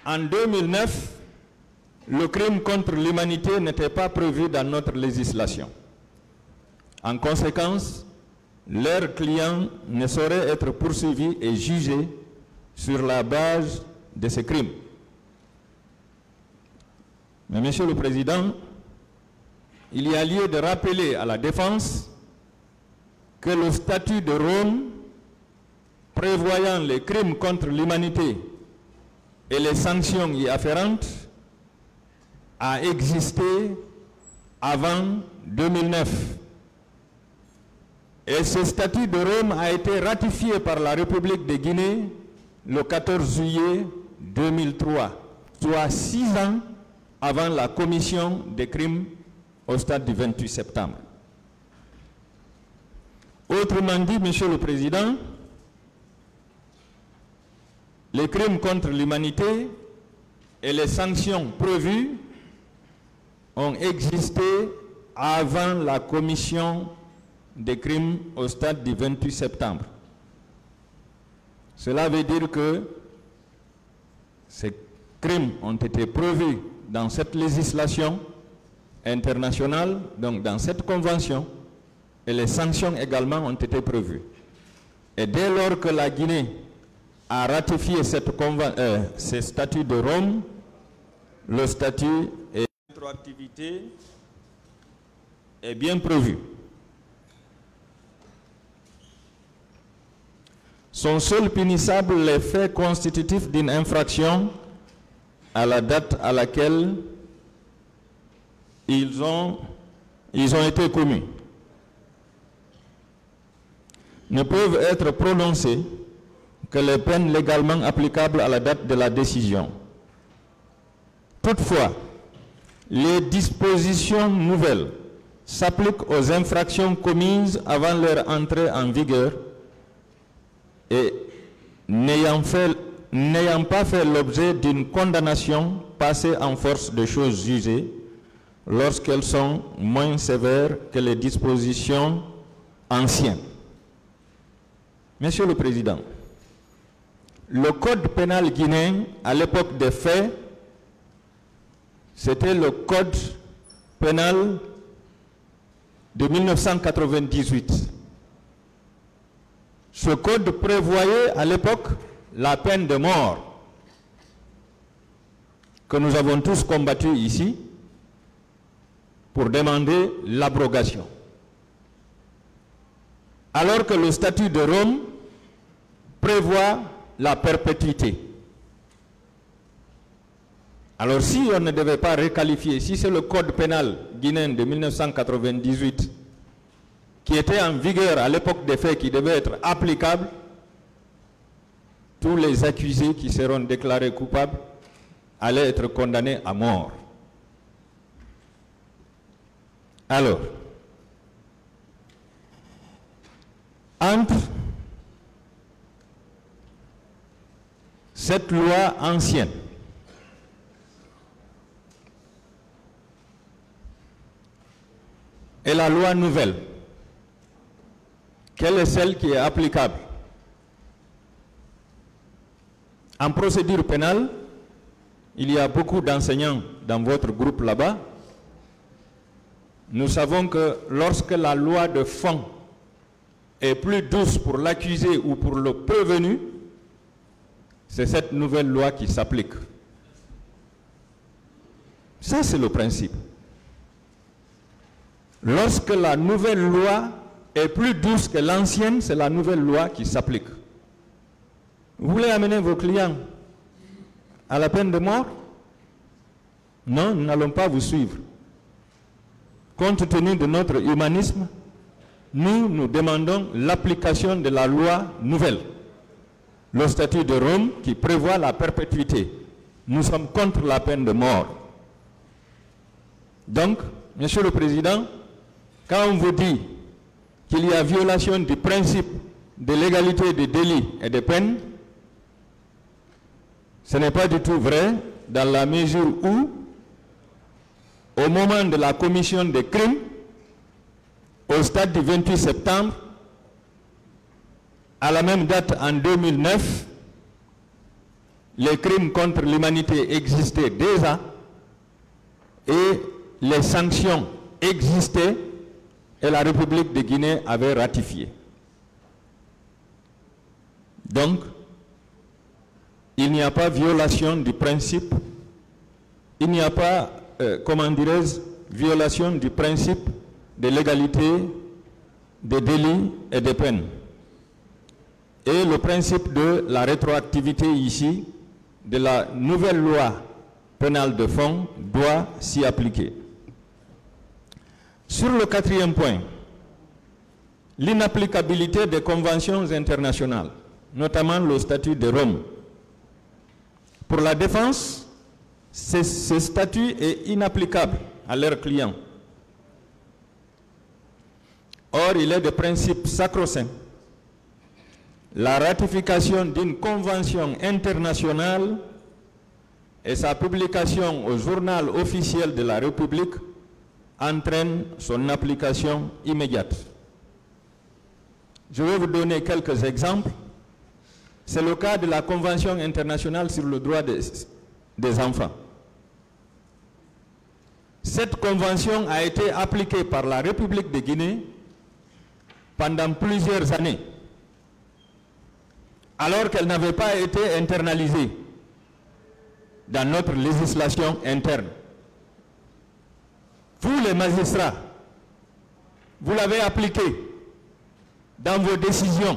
en 2009, le crime contre l'humanité n'était pas prévu dans notre législation. En conséquence, leurs clients ne sauraient être poursuivis et jugés sur la base de ce crime. Mais Monsieur le Président, il y a lieu de rappeler à la défense que le statut de Rome prévoyant les crimes contre l'humanité et les sanctions y afférentes a existé avant 2009. Et ce statut de Rome a été ratifié par la République de Guinée le 14 juillet 2003, soit 6 ans avant la commission des crimes au stade du 28 septembre. Autrement dit, Monsieur le Président, les crimes contre l'humanité et les sanctions prévues ont existé avant la commission des crimes au stade du 28 septembre. Cela veut dire que ces crimes ont été prévus dans cette législation internationale, donc dans cette convention, et les sanctions également ont été prévues. Et dès lors que la Guinée a ratifié ce statut de Rome, le statut et la rétroactivité est bien prévu. Sont seuls punissables les faits constitutifs d'une infraction à la date à laquelle ils ont été commis. Ne peuvent être prononcées que les peines légalement applicables à la date de la décision. Toutefois, les dispositions nouvelles s'appliquent aux infractions commises avant leur entrée en vigueur et n'ayant pas fait l'objet d'une condamnation passée en force de choses jugées lorsqu'elles sont moins sévères que les dispositions anciennes. Monsieur le Président, le code pénal guinéen, à l'époque des faits, c'était le code pénal de 1998. Ce code prévoyait à l'époque la peine de mort que nous avons tous combattu ici pour demander l'abrogation. Alors que le statut de Rome prévoit la perpétuité. Alors si on ne devait pas requalifier, si c'est le code pénal guinéen de 1998 qui était en vigueur à l'époque des faits, qui devait être applicable, tous les accusés qui seront déclarés coupables allaient être condamnés à mort. Alors, entre cette loi ancienne et la loi nouvelle, quelle est celle qui est applicable? En procédure pénale, il y a beaucoup d'enseignants dans votre groupe là-bas. Nous savons que lorsque la loi de fond est plus douce pour l'accusé ou pour le prévenu, c'est cette nouvelle loi qui s'applique. Ça, c'est le principe. Lorsque la nouvelle loi est plus douce que l'ancienne, c'est la nouvelle loi qui s'applique. Vous voulez amener vos clients à la peine de mort? Non, nous n'allons pas vous suivre. Compte tenu de notre humanisme, nous demandons l'application de la loi nouvelle, le statut de Rome qui prévoit la perpétuité. Nous sommes contre la peine de mort. Donc, Monsieur le Président, quand on vous dit qu'il y a violation du principe de l'égalité des délits et des peines, ce n'est pas du tout vrai dans la mesure où, au moment de la commission des crimes, au stade du 28 septembre, à la même date en 2009, les crimes contre l'humanité existaient déjà et les sanctions existaient et la République de Guinée avait ratifié. Donc, il n'y a pas violation du principe, il n'y a pas, comment dirais-je, violation du principe de l'égalité des délits et des peines. Et le principe de la rétroactivité ici, de la nouvelle loi pénale de fond, doit s'y appliquer. Sur le quatrième point, l'inapplicabilité des conventions internationales, notamment le statut de Rome. Pour la défense, ce statut est inapplicable à leurs clients. Or, il est de principe sacro-saint la ratification d'une convention internationale et sa publication au journal officiel de la République entraîne son application immédiate. Je vais vous donner quelques exemples. C'est le cas de la Convention internationale sur le droit des enfants. Cette convention a été appliquée par la République de Guinée pendant plusieurs années, alors qu'elle n'avait pas été internalisée dans notre législation interne. Vous, les magistrats, vous l'avez appliquée dans vos décisions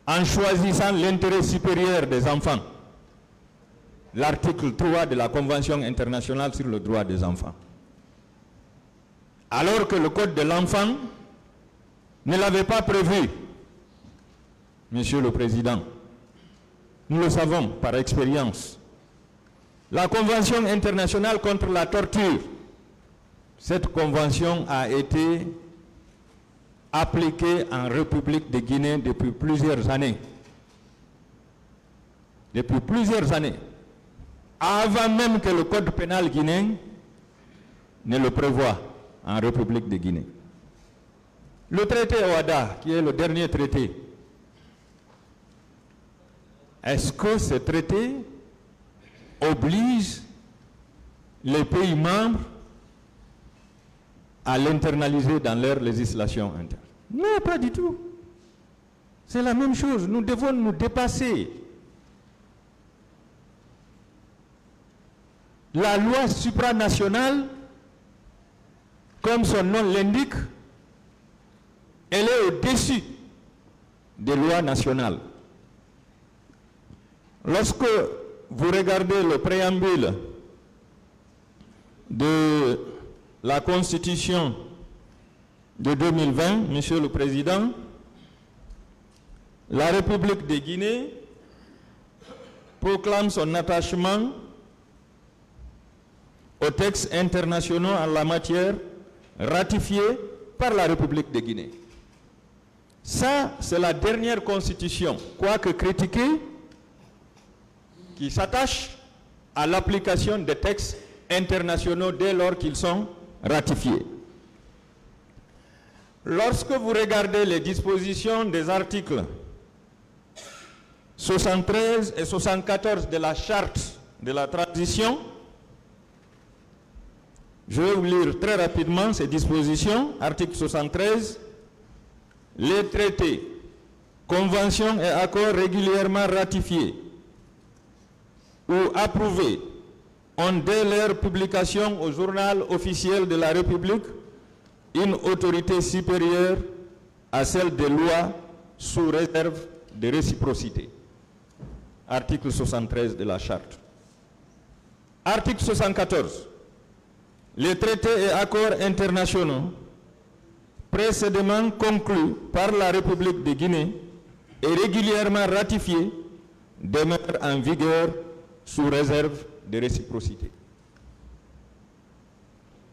en choisissant l'intérêt supérieur des enfants. L'article 3 de la Convention internationale sur le droit des enfants. Alors que le Code de l'enfant ne l'avait pas prévu. Monsieur le Président, nous le savons par expérience. La Convention internationale contre la torture, cette convention a été appliquée en République de Guinée depuis plusieurs années. Depuis plusieurs années. Avant même que le Code pénal guinéen ne le prévoie en République de Guinée. Le traité OHADA, qui est le dernier traité, est-ce que ce traité oblige les pays membres à l'internaliser dans leur législation interne? Non, pas du tout. C'est la même chose. Nous devons nous dépasser. La loi supranationale, comme son nom l'indique, elle est au-dessus des lois nationales. Lorsque vous regardez le préambule de la Constitution de 2020, Monsieur le Président, la République de Guinée proclame son attachement aux textes internationaux en la matière ratifiés par la République de Guinée. Ça, c'est la dernière constitution, quoique critiquée, qui s'attache à l'application des textes internationaux dès lors qu'ils sont ratifiés. Lorsque vous regardez les dispositions des articles 73 et 74 de la Charte de la transition, je vais vous lire très rapidement ces dispositions. Article 73, les traités, conventions et accords régulièrement ratifiés ou approuvés ont dès leur publication au journal officiel de la République une autorité supérieure à celle des lois sous réserve de réciprocité. Article 73 de la Charte. Article 74. Les traités et accords internationaux précédemment conclus par la République de Guinée et régulièrement ratifiés demeurent en vigueur sous réserve de réciprocité.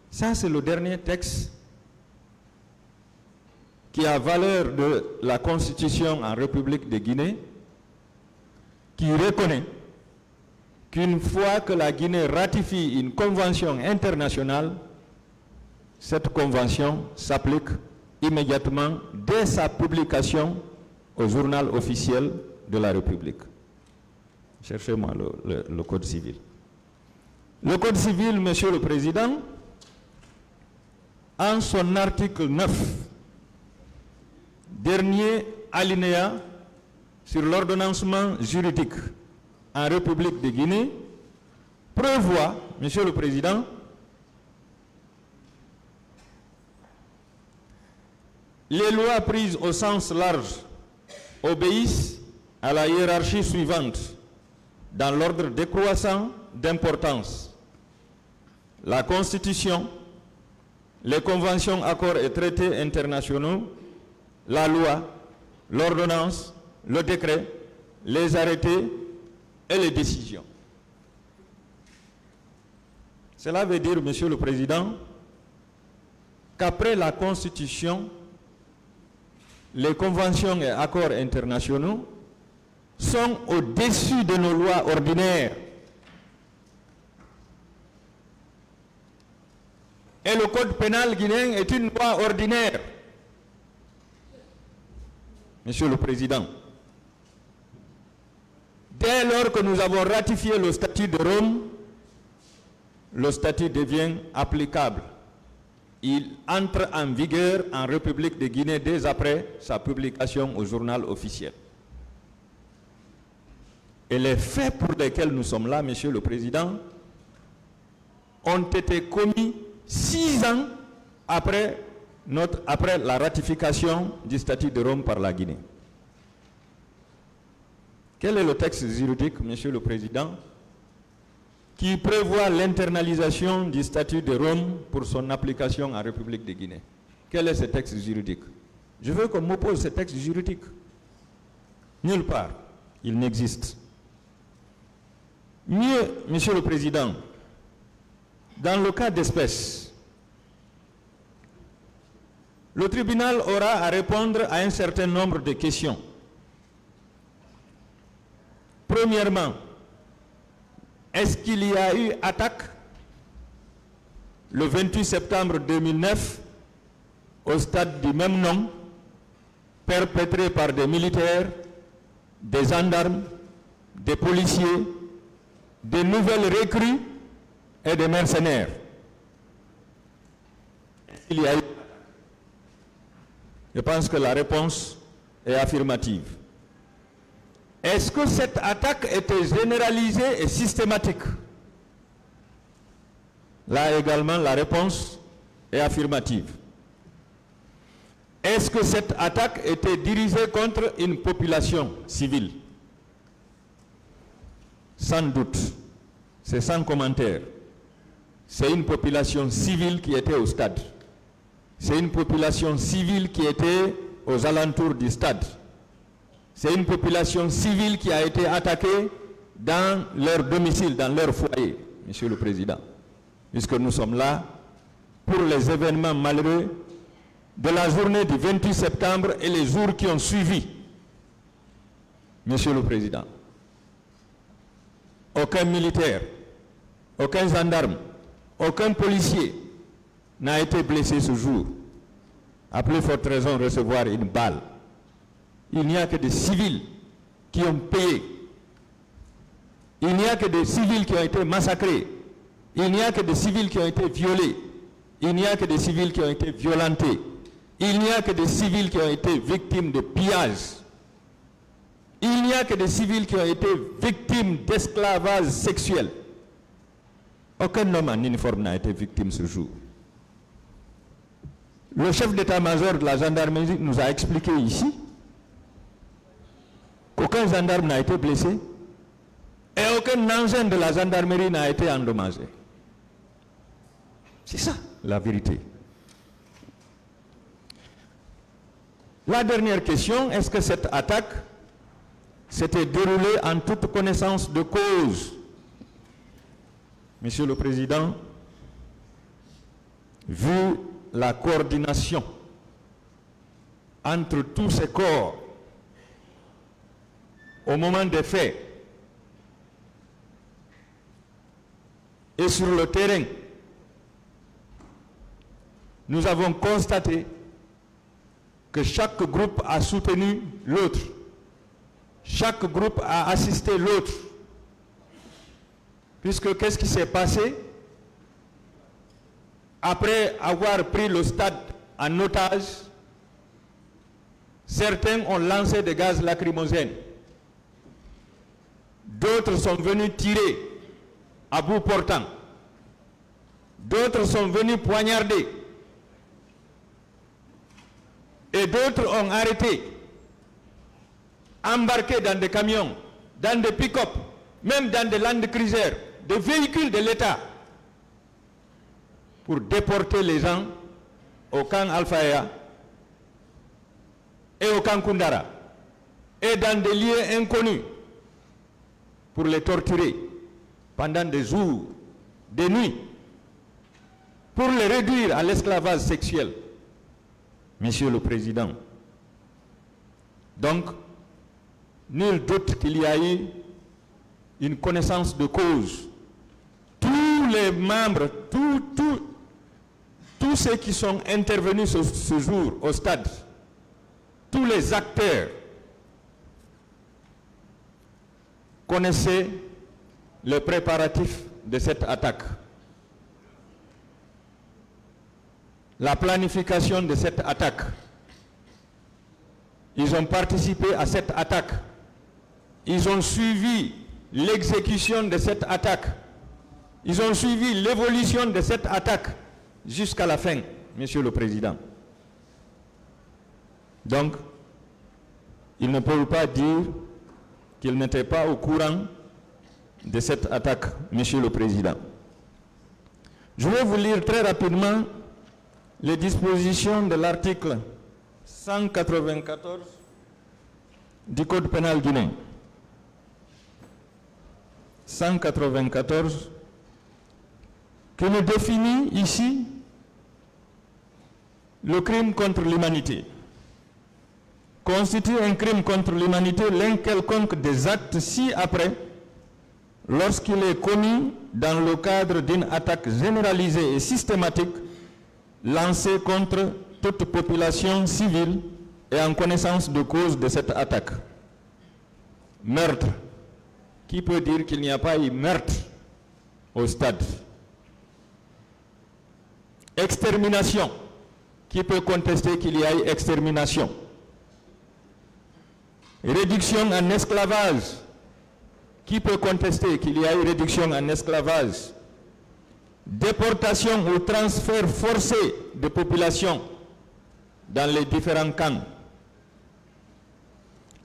Ça, c'est le dernier texte qui a valeur de la Constitution en République de Guinée, qui reconnaît qu'une fois que la Guinée ratifie une convention internationale, cette convention s'applique immédiatement dès sa publication au journal officiel de la République. Cherchez-moi le Code civil. Le Code civil, Monsieur le Président, en son article 9, dernier alinéa sur l'ordonnancement juridique en République de Guinée, prévoit, Monsieur le Président, les lois prises au sens large obéissent à la hiérarchie suivante, dans l'ordre décroissant d'importance: la Constitution, les conventions, accords et traités internationaux, la loi, l'ordonnance, le décret, les arrêtés et les décisions. Cela veut dire, Monsieur le Président, qu'après la Constitution, les conventions et accords internationaux sont au-dessus de nos lois ordinaires. Et le Code pénal guinéen est une loi ordinaire. Monsieur le Président, dès lors que nous avons ratifié le statut de Rome, le statut devient applicable. Il entre en vigueur en République de Guinée dès après sa publication au journal officiel. Et les faits pour lesquels nous sommes là, Monsieur le Président, ont été commis 6 ans après la ratification du statut de Rome par la Guinée. Quel est le texte juridique, Monsieur le Président, qui prévoit l'internalisation du statut de Rome pour son application en République de Guinée? Quel est ce texte juridique? Je veux qu'on m'oppose ce texte juridique. Nulle part, il n'existe. Mieux, Monsieur le Président, dans le cas d'espèce, le tribunal aura à répondre à un certain nombre de questions. Premièrement, est-ce qu'il y a eu attaque le 28 septembre 2009 au stade du même nom, perpétrée par des militaires, des gendarmes, des policiers, des nouvelles recrues et des mercenaires? Est-ce qu'il y a eu? Je pense que la réponse est affirmative. Est-ce que cette attaque était généralisée et systématique? Là également, la réponse est affirmative. Est-ce que cette attaque était dirigée contre une population civile? Sans doute, c'est sans commentaire. C'est une population civile qui était au stade. C'est une population civile qui était aux alentours du stade. C'est une population civile qui a été attaquée dans leur domicile, dans leur foyer, Monsieur le Président. Puisque nous sommes là pour les événements malheureux de la journée du 28 septembre et les jours qui ont suivi. Monsieur le Président, aucun militaire, aucun gendarme, aucun policier n'a été blessé ce jour. À plus forte raison recevoir une balle. Il n'y a que des civils qui ont payé. Il n'y a que des civils qui ont été massacrés. Il n'y a que des civils qui ont été violés. Il n'y a que des civils qui ont été violentés. Il n'y a que des civils qui ont été victimes de pillages. Il n'y a que des civils qui ont été victimes d'esclavage sexuel. Aucun homme en uniforme n'a été victime ce jour. Le chef d'état-major de la gendarmerie nous a expliqué ici qu'aucun gendarme n'a été blessé et aucun engin de la gendarmerie n'a été endommagé. C'est ça, la vérité. La dernière question, est-ce que cette attaque s'était déroulée en toute connaissance de cause? Monsieur le Président, vu la coordination entre tous ces corps au moment des faits et sur le terrain, nous avons constaté que chaque groupe a soutenu l'autre. Chaque groupe a assisté l'autre. Puisque qu'est-ce qui s'est passé? Après avoir pris le stade en otage, certains ont lancé des gaz lacrymogènes. D'autres sont venus tirer à bout portant. D'autres sont venus poignarder. Et d'autres ont arrêté, embarqué dans des camions, dans des pick-up, même dans des Land Cruiser, des véhicules de l'État, pour déporter les gens au camp Al-Faya et au camp Koundara, et dans des lieux inconnus, pour les torturer pendant des jours, des nuits, pour les réduire à l'esclavage sexuel. Monsieur le Président. Donc, nul doute qu'il y a eu une connaissance de cause. Tous les membres, tous ceux qui sont intervenus ce jour au stade, tous les acteurs connaissaient les préparatifs de cette attaque. La planification de cette attaque. Ils ont participé à cette attaque. Ils ont suivi l'exécution de cette attaque. Ils ont suivi l'évolution de cette attaque jusqu'à la fin, Monsieur le Président. Donc, ils ne peuvent pas dire qu'ils n'étaient pas au courant de cette attaque, Monsieur le Président. Je vais vous lire très rapidement les dispositions de l'article 194 du Code pénal guinéen. 194 qui nous définit ici le crime contre l'humanité. Constitue un crime contre l'humanité l'un quelconque des actes ci-après lorsqu'il est commis dans le cadre d'une attaque généralisée et systématique lancée contre toute population civile et en connaissance de cause de cette attaque. Meurtre. Qui peut dire qu'il n'y a pas eu meurtre au stade? Extermination. Qui peut contester qu'il y a eu extermination? Réduction en esclavage. Qui peut contester qu'il y a eu réduction en esclavage? Déportation ou transfert forcé de population dans les différents camps.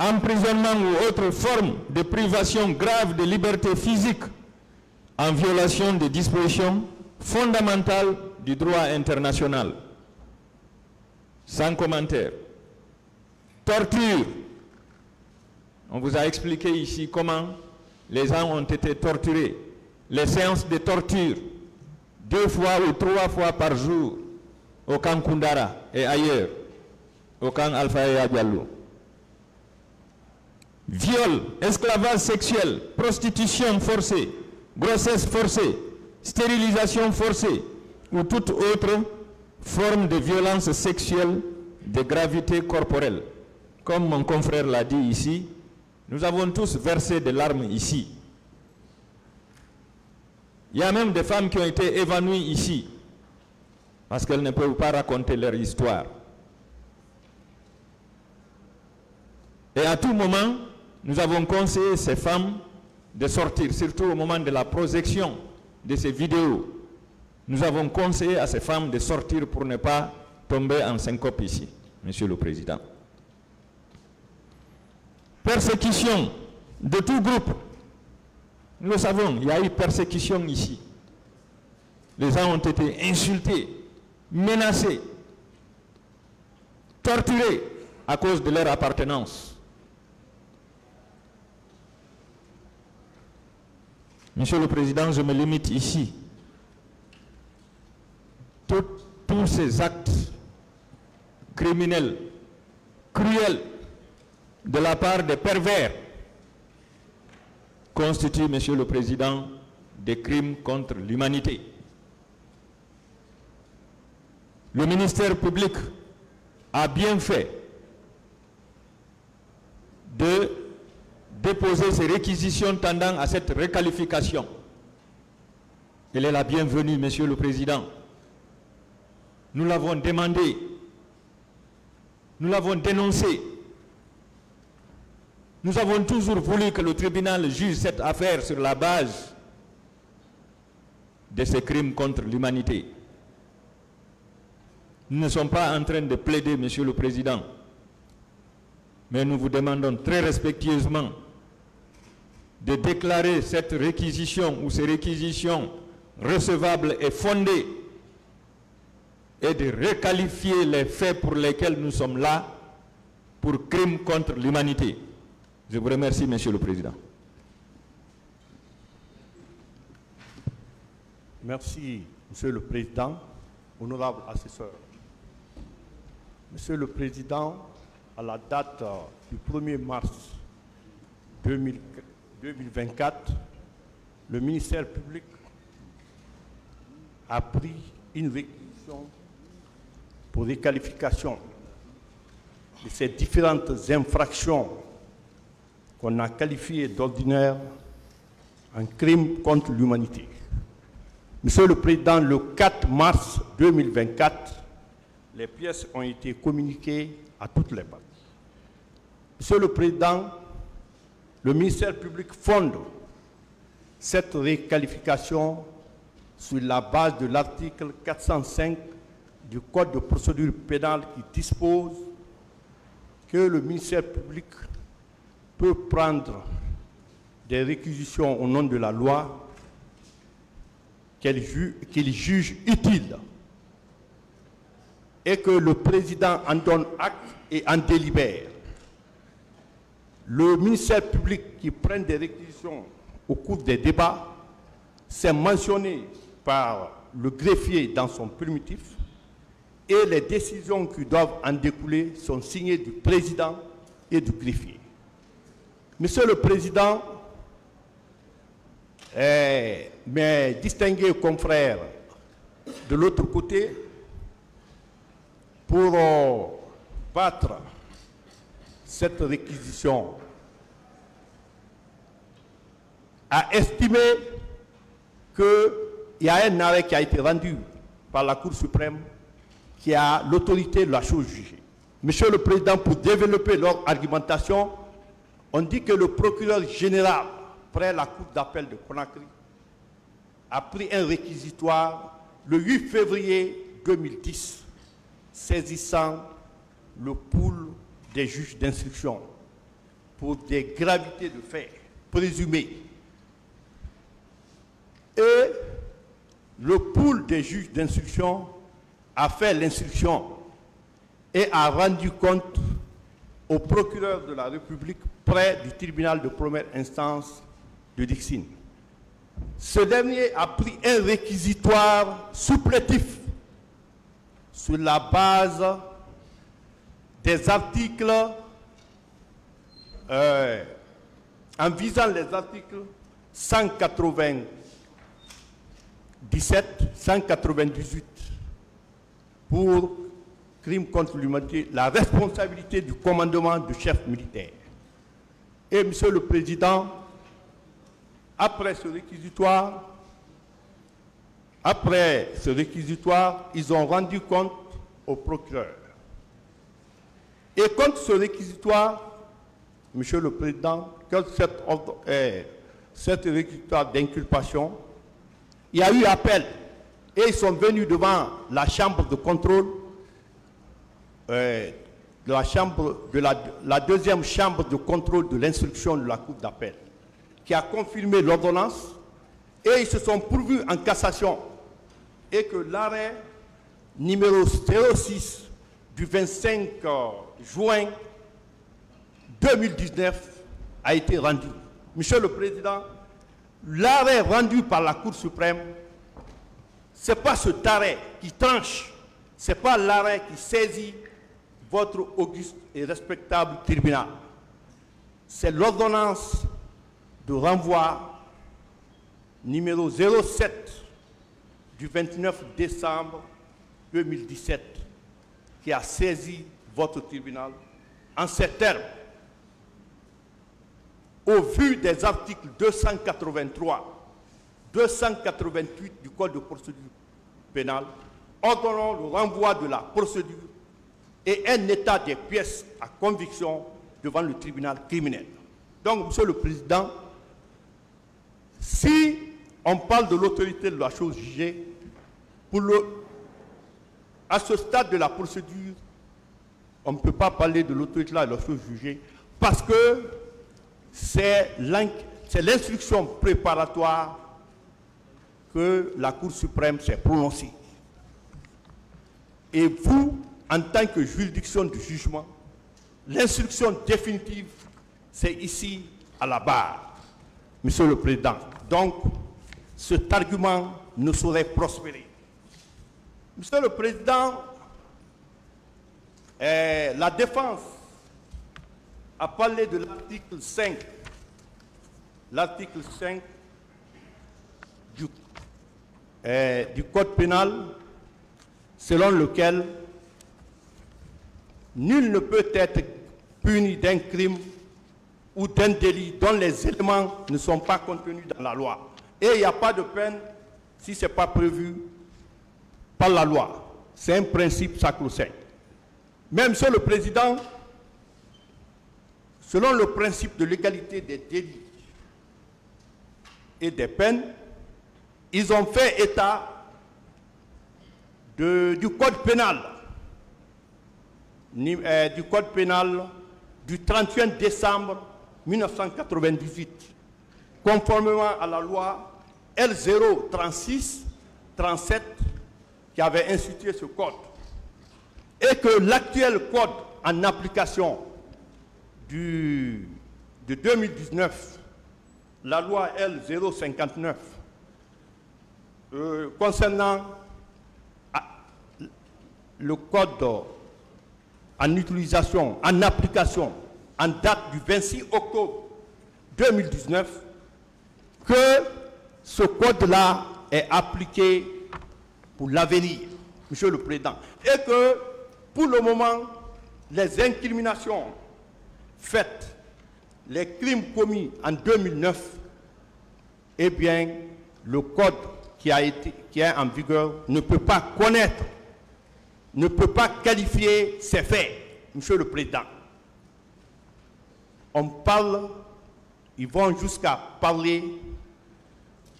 Emprisonnement ou autre forme de privation grave de liberté physique en violation des dispositions fondamentales du droit international. Sans commentaire. Torture. On vous a expliqué ici comment les gens ont été torturés. Les séances de torture, 2 fois ou 3 fois par jour, au camp Koundara et ailleurs, au camp Alpha Diallo. Viol, esclavage sexuel, prostitution forcée, grossesse forcée, stérilisation forcée ou toute autre forme de violence sexuelle de gravité corporelle. Comme mon confrère l'a dit ici, nous avons tous versé des larmes ici. Il y a même des femmes qui ont été évanouies ici parce qu'elles ne peuvent pas raconter leur histoire. Et à tout moment, nous avons conseillé ces femmes de sortir, surtout au moment de la projection de ces vidéos. Nous avons conseillé à ces femmes de sortir pour ne pas tomber en syncope ici, Monsieur le Président. Persécution de tout groupe. Nous le savons, il y a eu persécution ici. Les gens ont été insultés, menacés, torturés à cause de leur appartenance. Monsieur le Président, je me limite ici. Tous ces actes criminels cruels de la part des pervers constituent, Monsieur le Président, des crimes contre l'humanité. Le ministère public a bien fait de déposer ces réquisitions tendant à cette requalification. Elle est la bienvenue, Monsieur le Président. Nous l'avons demandé, nous l'avons dénoncé. Nous avons toujours voulu que le tribunal juge cette affaire sur la base de ces crimes contre l'humanité. Nous ne sommes pas en train de plaider, Monsieur le Président, mais nous vous demandons très respectueusement de déclarer cette réquisition ou ces réquisitions recevables et fondées et de requalifier les faits pour lesquels nous sommes là pour crimes contre l'humanité. Je vous remercie, Monsieur le Président. Merci, Monsieur le Président, honorable assesseur. Monsieur le Président, à la date du 1er mars 2024, le ministère public a pris une réquisition pour réqualification de ces différentes infractions qu'on a qualifiées d'ordinaire en crime contre l'humanité. Monsieur le Président, le 4 mars 2024, les pièces ont été communiquées à toutes les parties. Monsieur le Président, le ministère public fonde cette réqualification sur la base de l'article 405 du Code de procédure pénale qui dispose que le ministère public peut prendre des réquisitions au nom de la loi qu'il juge utiles et que le président en donne acte et en délibère. Le ministère public qui prend des réquisitions au cours des débats, c'est mentionné par le greffier dans son primitif et les décisions qui doivent en découler sont signées du président et du greffier. Monsieur le Président, mes distingués confrères de l'autre côté, pour battre cette réquisition, a estimé qu'il y a un arrêt qui a été rendu par la Cour suprême qui a l'autorité de la chose jugée. Monsieur le Président, pour développer leur argumentation, on dit que le procureur général, près la Cour d'appel de Conakry, a pris un réquisitoire le 8 février 2010, saisissant le pool des juges d'instruction pour des gravités de faits présumés. Et le pool des juges d'instruction a fait l'instruction et a rendu compte au procureur de la République près du tribunal de première instance de Dixine. Ce dernier a pris un réquisitoire supplétif sur la base des articles, en visant les articles 197, 198 pour crime contre l'humanité, la responsabilité du commandement du chef militaire. Et Monsieur le Président, après ce réquisitoire, ils ont rendu compte au procureur. Et contre ce réquisitoire, Monsieur le Président, cette réquisitoire d'inculpation, il y a eu appel et ils sont venus devant la chambre de contrôle, la deuxième chambre de contrôle de l'instruction de la Cour d'appel, qui a confirmé l'ordonnance et ils se sont pourvus en cassation et que l'arrêt numéro 06 du 25 juin 2019 a été rendu. Monsieur le Président, l'arrêt rendu par la Cour suprême, ce n'est pas cet arrêt qui tranche, ce n'est pas l'arrêt qui saisit votre auguste et respectable tribunal. C'est l'ordonnance de renvoi numéro 07 du 29 décembre 2017 qui a saisi votre tribunal en ces termes. Au vu des articles 283, 288 du Code de procédure pénale, ordonnons le renvoi de la procédure et un état des pièces à conviction devant le tribunal criminel. Donc, Monsieur le Président, si on parle de l'autorité de la chose jugée, à ce stade de la procédure, on ne peut pas parler de l'autorité de la chose jugée parce que c'est l'instruction préparatoire que la Cour suprême s'est prononcée. Et vous, en tant que juridiction du jugement, l'instruction définitive, c'est ici à la barre, Monsieur le Président. Donc, cet argument ne saurait prospérer. Monsieur le Président, la défense a parlé de l'article 5. L'article 5 du Code pénal, selon lequel nul ne peut être puni d'un crime ou d'un délit dont les éléments ne sont pas contenus dans la loi. Et il n'y a pas de peine si ce n'est pas prévu par la loi. C'est un principe sacro-saint. Mais, Monsieur le Président, selon le principe de l'égalité des délits et des peines, ils ont fait état du Code pénal, du 31 décembre 1998, conformément à la loi L036-37 qui avait institué ce code, et que l'actuel code en application de 2019, la loi L059, concernant le code en utilisation, en application, en date du 26 octobre 2019, que ce code-là est appliqué pour l'avenir, Monsieur le Président, et que pour le moment, les incriminations faites, les crimes commis en 2009, eh bien, le code qui est en vigueur ne peut pas connaître, ne peut pas qualifier ces faits, Monsieur le Président. Ils vont jusqu'à parler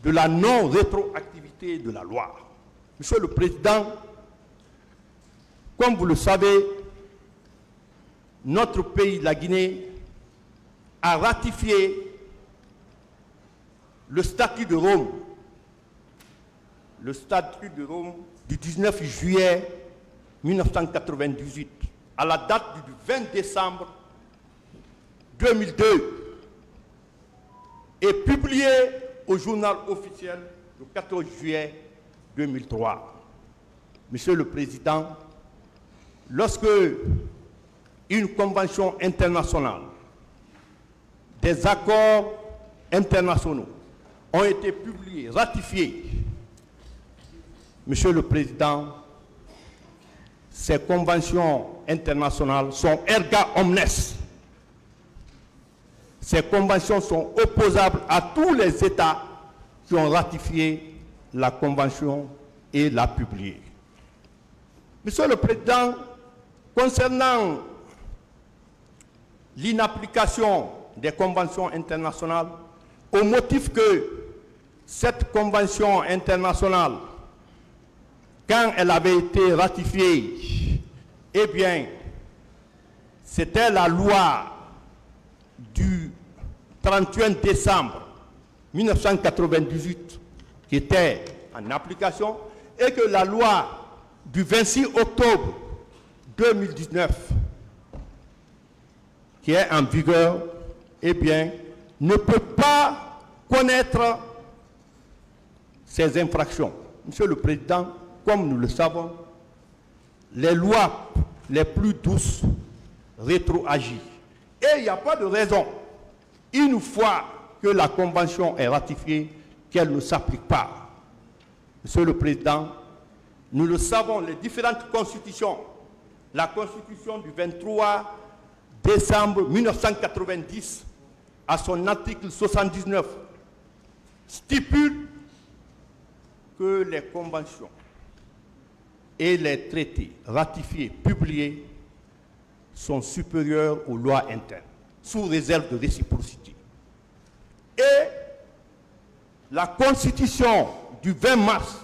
de la non-rétroactivité de la loi. Monsieur le Président, comme vous le savez, notre pays, la Guinée, a ratifié le statut de Rome. Le statut de Rome du 19 juillet 1998, à la date du 20 décembre 2002, et publié au journal officiel le 14 juillet 2003. Monsieur le Président, lorsque une convention internationale, des accords internationaux ont été publiés, ratifiés, Monsieur le Président, ces conventions internationales sont erga omnes. Ces conventions sont opposables à tous les États qui ont ratifié la convention et l'a publiée. Monsieur le Président, concernant l'inapplication des conventions internationales, au motif que cette convention internationale, quand elle avait été ratifiée, eh bien, c'était la loi du 31 décembre 1998 qui était en application, et que la loi du 26 octobre 2019 qui est en vigueur, eh bien, ne peut pas connaître ces infractions. Monsieur le Président, comme nous le savons, les lois les plus douces rétroagit. Et il n'y a pas de raison, une fois que la Convention est ratifiée, qu'elle ne s'applique pas. Monsieur le Président, nous le savons, les différentes constitutions, la Constitution du 23 décembre 1990, à son article 79, stipule que les conventions et les traités ratifiés, publiés, sont supérieurs aux lois internes, sous réserve de réciprocité. Et la Constitution du 20 mars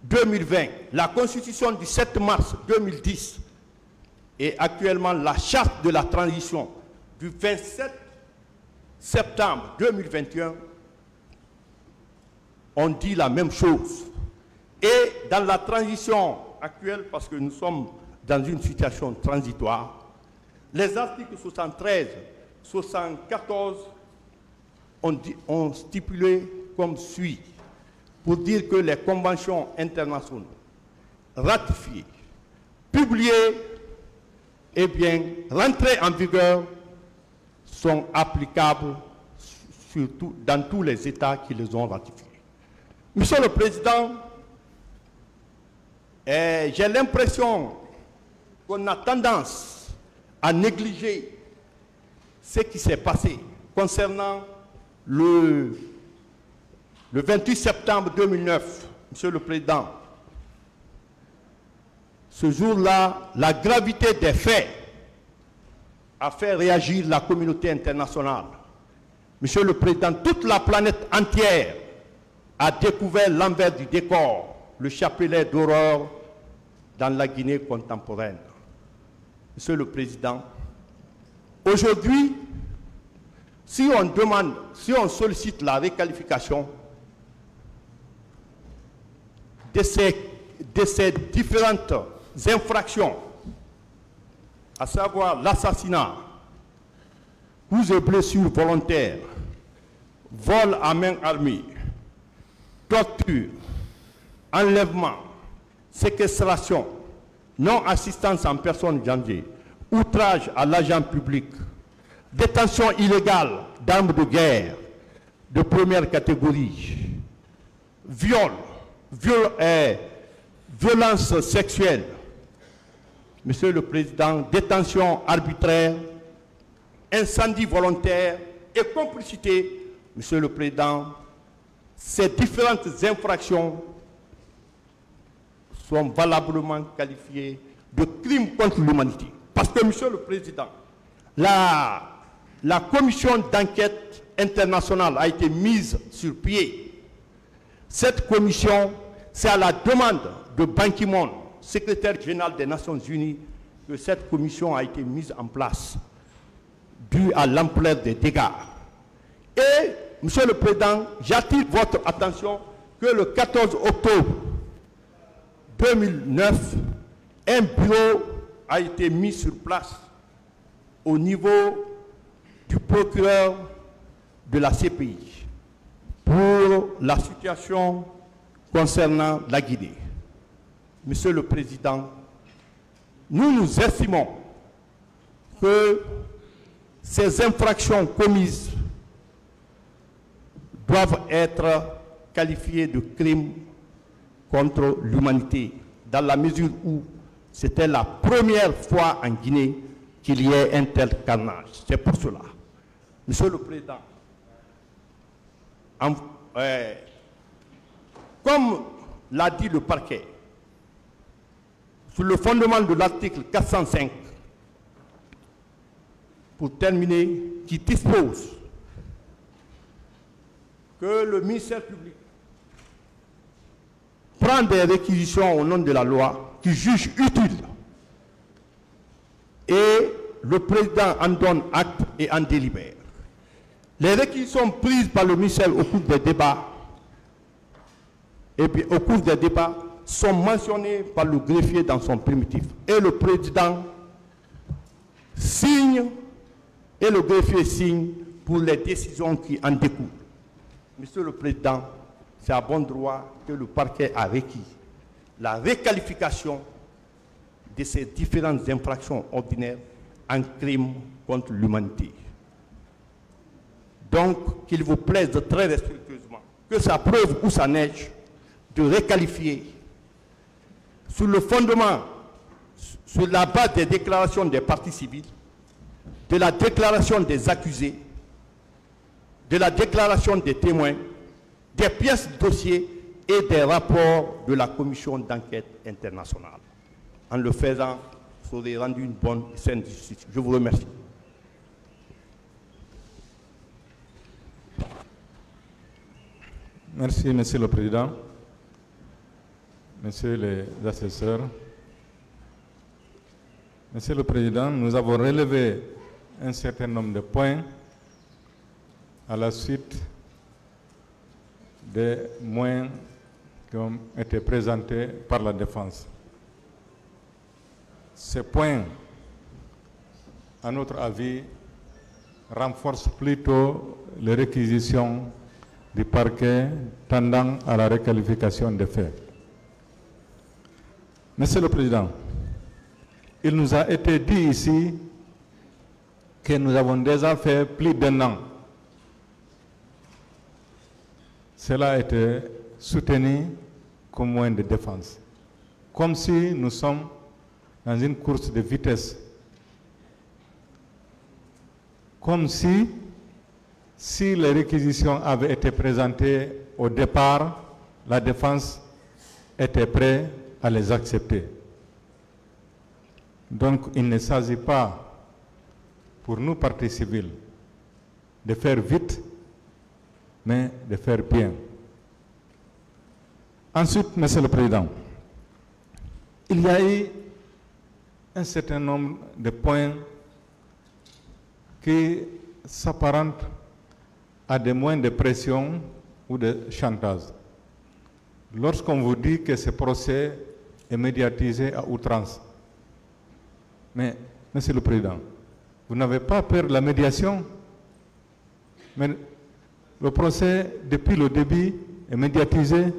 2020, la Constitution du 7 mars 2010 et actuellement la Charte de la transition du 27 septembre 2021 ont dit la même chose. Et dans la transition actuelle, parce que nous sommes dans une situation transitoire, les articles 73, 74 ont stipulé comme suit, pour dire que les conventions internationales ratifiées, publiées et bien rentrées en vigueur sont applicables surtout dans tous les États qui les ont ratifiées. Monsieur le Président, j'ai l'impression qu'on a tendance à négliger ce qui s'est passé concernant le 28 septembre 2009, Monsieur le Président. Ce jour-là, la gravité des faits a fait réagir la communauté internationale. Monsieur le Président, toute la planète entière a découvert l'envers du décor, le chapelet d'horreur dans la Guinée contemporaine. Monsieur le Président, aujourd'hui, si on sollicite la requalification de ces différentes infractions, à savoir l'assassinat, coups et blessures volontaires, vol à main armée, torture, enlèvement, séquestration, non-assistance en personne danger, outrage à l'agent public, détention illégale d'armes de guerre de première catégorie, violence sexuelle, Monsieur le Président, détention arbitraire, incendie volontaire et complicité, Monsieur le Président, ces différentes infractions sont valablement qualifiées de crimes contre l'humanité. Parce que, Monsieur le Président, la commission d'enquête internationale a été mise sur pied. Cette commission, c'est à la demande de Ban Ki-moon, secrétaire général des Nations Unies, que cette commission a été mise en place, due à l'ampleur des dégâts. Et, Monsieur le Président, j'attire votre attention que le 14 octobre 2009, un bureau a été mis sur place au niveau du procureur de la CPI pour la situation concernant la Guinée. Monsieur le Président, nous estimons que ces infractions commises doivent être qualifiées de crimes contre l'humanité, dans la mesure où c'était la première fois en Guinée qu'il y ait un tel carnage. C'est pour cela. Monsieur le Président, comme l'a dit le parquet, sur le fondement de l'article 405, pour terminer, qui dispose que le ministère public prend des réquisitions au nom de la loi qui juge utile et le président en donne acte et en délibère. Les réquisitions prises par le ministère au cours des débats sont mentionnées par le greffier dans son primitif. Et le président signe et le greffier signe pour les décisions qui en découlent. Monsieur le Président, c'est à bon droit que le parquet a requis la requalification de ces différentes infractions ordinaires en crimes contre l'humanité. Donc, qu'il vous plaise de très respectueusement, que ça pleuve ou ça neige, de requalifier sur le fondement, sur la base des déclarations des parties civiles, de la déclaration des accusés, de la déclaration des témoins, des pièces de dossier et des rapports de la commission d'enquête internationale. En le faisant, vous aurez rendu une bonne et saine justice. Je vous remercie. Merci, Monsieur le Président, Messieurs les assesseurs. Monsieur le Président, nous avons relevé un certain nombre de points à la suite des moyens qui ont été présentés par la défense. Ces points, à notre avis, renforcent plutôt les réquisitions du parquet tendant à la requalification des faits. Monsieur le Président, il nous a été dit ici que nous avons déjà fait plus d'1 an. Cela a été soutenu comme moyen de défense, comme si nous sommes dans une course de vitesse, comme si les réquisitions avaient été présentées au départ, la défense était prête à les accepter. Donc il ne s'agit pas pour nous, partie civile, de faire vite, mais de faire bien. Ensuite, Monsieur le Président, il y a eu un certain nombre de points qui s'apparentent à des moyens de pression ou de chantage. Lorsqu'on vous dit que ce procès est médiatisé à outrance, mais, Monsieur le Président, vous n'avez pas peur de la médiation? Mais le procès, depuis le début, est médiatisé.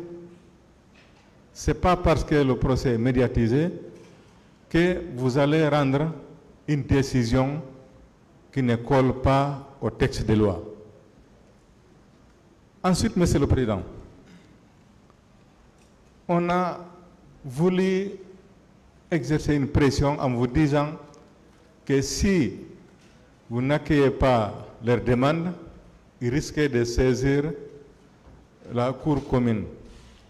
Ce n'est pas parce que le procès est médiatisé que vous allez rendre une décision qui ne colle pas au texte de loi. Ensuite, Monsieur le Président, on a voulu exercer une pression en vous disant que si vous n'accueillez pas leurs demandes, ils risquaient de saisir la Cour commune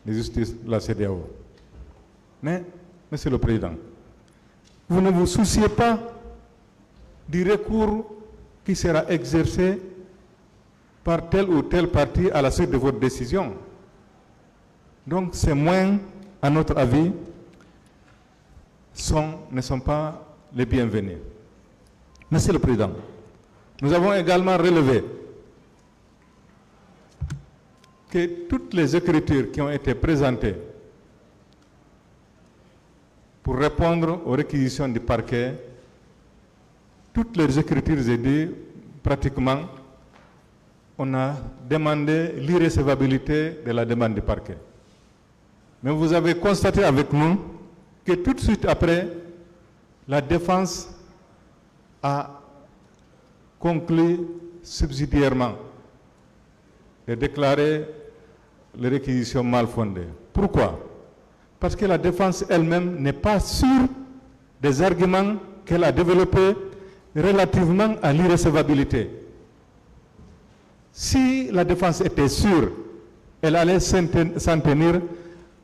de justice de la CEDEAO. Mais, Monsieur le Président, vous ne vous souciez pas du recours qui sera exercé par tel ou tel parti à la suite de votre décision. Donc ces moyens, à notre avis, ne sont pas les bienvenus. Monsieur le Président, nous avons également relevé que toutes les écritures qui ont été présentées pour répondre aux réquisitions du parquet, toutes les écritures, j'ai dit, pratiquement, on a demandé l'irrecevabilité de la demande du parquet. Mais vous avez constaté avec nous que tout de suite après, la défense a conclu subsidiairement de déclarer les réquisitions mal fondées. Pourquoi? Parce que la défense elle-même n'est pas sûre des arguments qu'elle a développés relativement à l'irrecevabilité. Si la défense était sûre, elle allait s'en tenir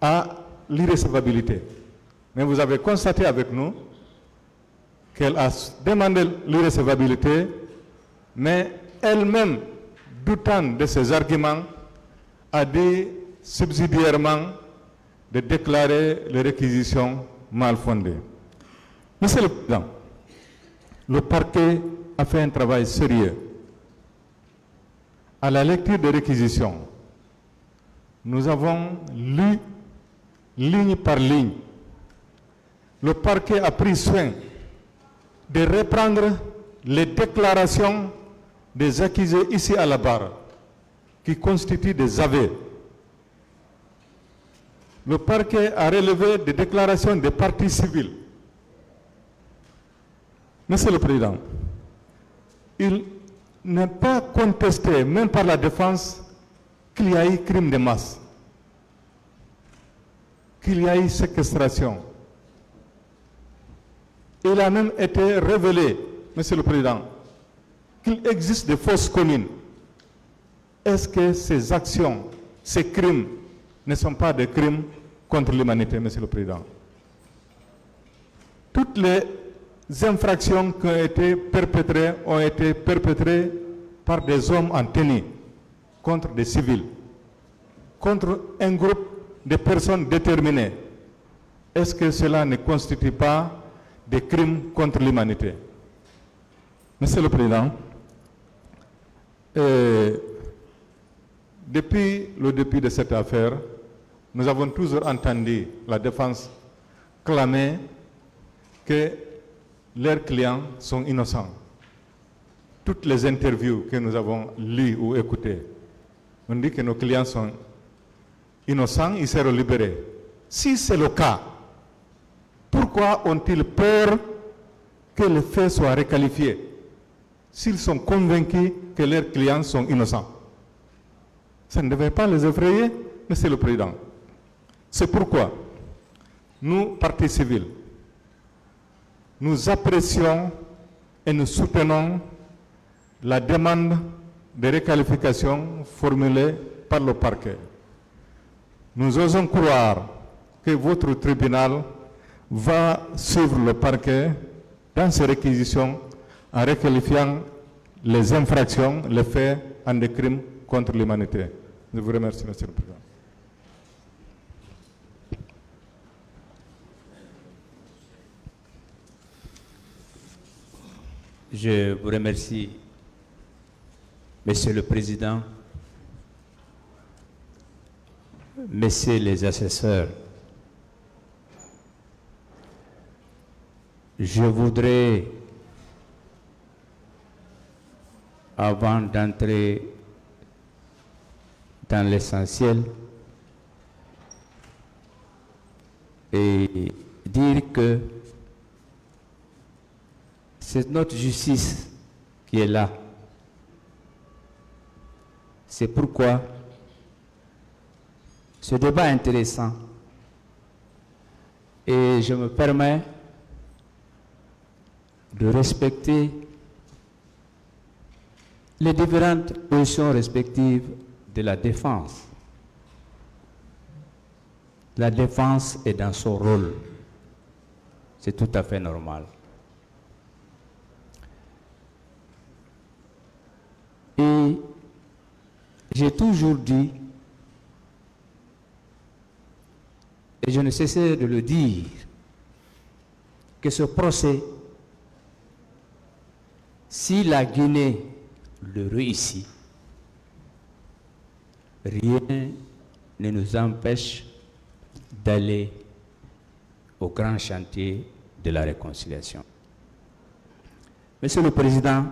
à l'irrecevabilité. Mais vous avez constaté avec nous qu'elle a demandé l'irrecevabilité, mais elle-même, doutant de ses arguments, a dit subsidiairement de déclarer les réquisitions mal fondées. Monsieur le Président, le parquet a fait un travail sérieux. À la lecture des réquisitions, nous avons lu ligne par ligne. Le parquet a pris soin de reprendre les déclarations des accusés ici à la barre, qui constituent des aveux. Le parquet a relevé des déclarations des parties civiles Monsieur le Président, il n'est pas contesté, même par la défense, qu'il y a eu crime de masse, qu'il y a eu séquestration. Il a même été révélé, Monsieur le Président, qu'il existe des fosses communes. Est-ce que ces actions, ces crimes, ne sont pas des crimes contre l'humanité, Monsieur le Président? Toutes les infractions qui ont été perpétrées par des hommes en tenue contre des civils, contre un groupe de personnes déterminées. Est-ce que cela ne constitue pas des crimes contre l'humanité? Monsieur le Président, depuis le début de cette affaire, nous avons toujours entendu la défense clamer que leurs clients sont innocents. Toutes les interviews que nous avons lues ou écoutées, on dit que nos clients sont innocents, ils seront libérés. Si c'est le cas, pourquoi ont-ils peur que les faits soient requalifiés s'ils sont convaincus que leurs clients sont innocents? Ça ne devait pas les effrayer, Monsieur le Président. C'est pourquoi nous, partis civils, nous apprécions et nous soutenons la demande de requalification formulée par le parquet. Nous osons croire que votre tribunal va suivre le parquet dans ses réquisitions en requalifiant les infractions, les faits en des crimes contre l'humanité. Je vous remercie, Monsieur le Président. Je vous remercie, Monsieur le Président, Messieurs les assesseurs. Je voudrais, avant d'entrer dans l'essentiel, et dire que c'est notre justice qui est là. C'est pourquoi ce débat est intéressant. Et je me permets de respecter les différentes positions respectives de la défense. La défense est dans son rôle. C'est tout à fait normal. Et j'ai toujours dit, et je ne cessais de le dire, que ce procès, si la Guinée le réussit, rien ne nous empêche d'aller au grand chantier de la réconciliation. Monsieur le Président,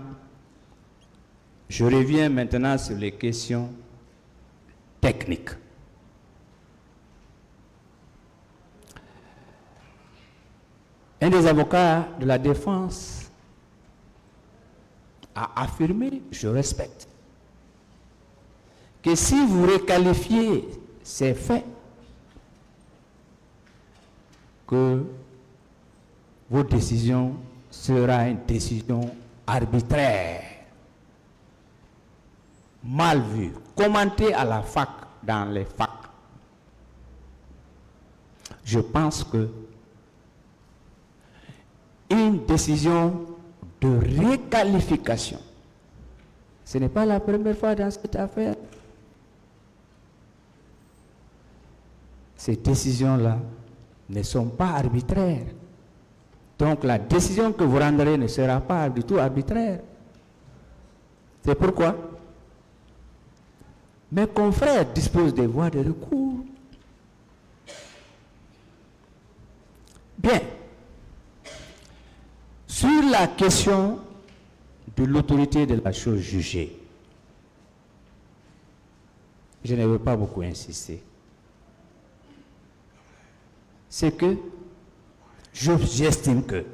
je reviens maintenant sur les questions techniques. Un des avocats de la défense a affirmé, je respecte, que si vous requalifiez ces faits, que vos décisions sera une décision arbitraire, mal vue, commentée à la fac, dans les facs. Je pense que une décision de requalification, ce n'est pas la première fois dans cette affaire. Ces décisions-là ne sont pas arbitraires. Donc la décision que vous rendrez ne sera pas du tout arbitraire. C'est pourquoi mes confrères disposent des voies de recours. Bien. Sur la question de l'autorité de la chose jugée, je ne veux pas beaucoup insister. C'est que j'estime que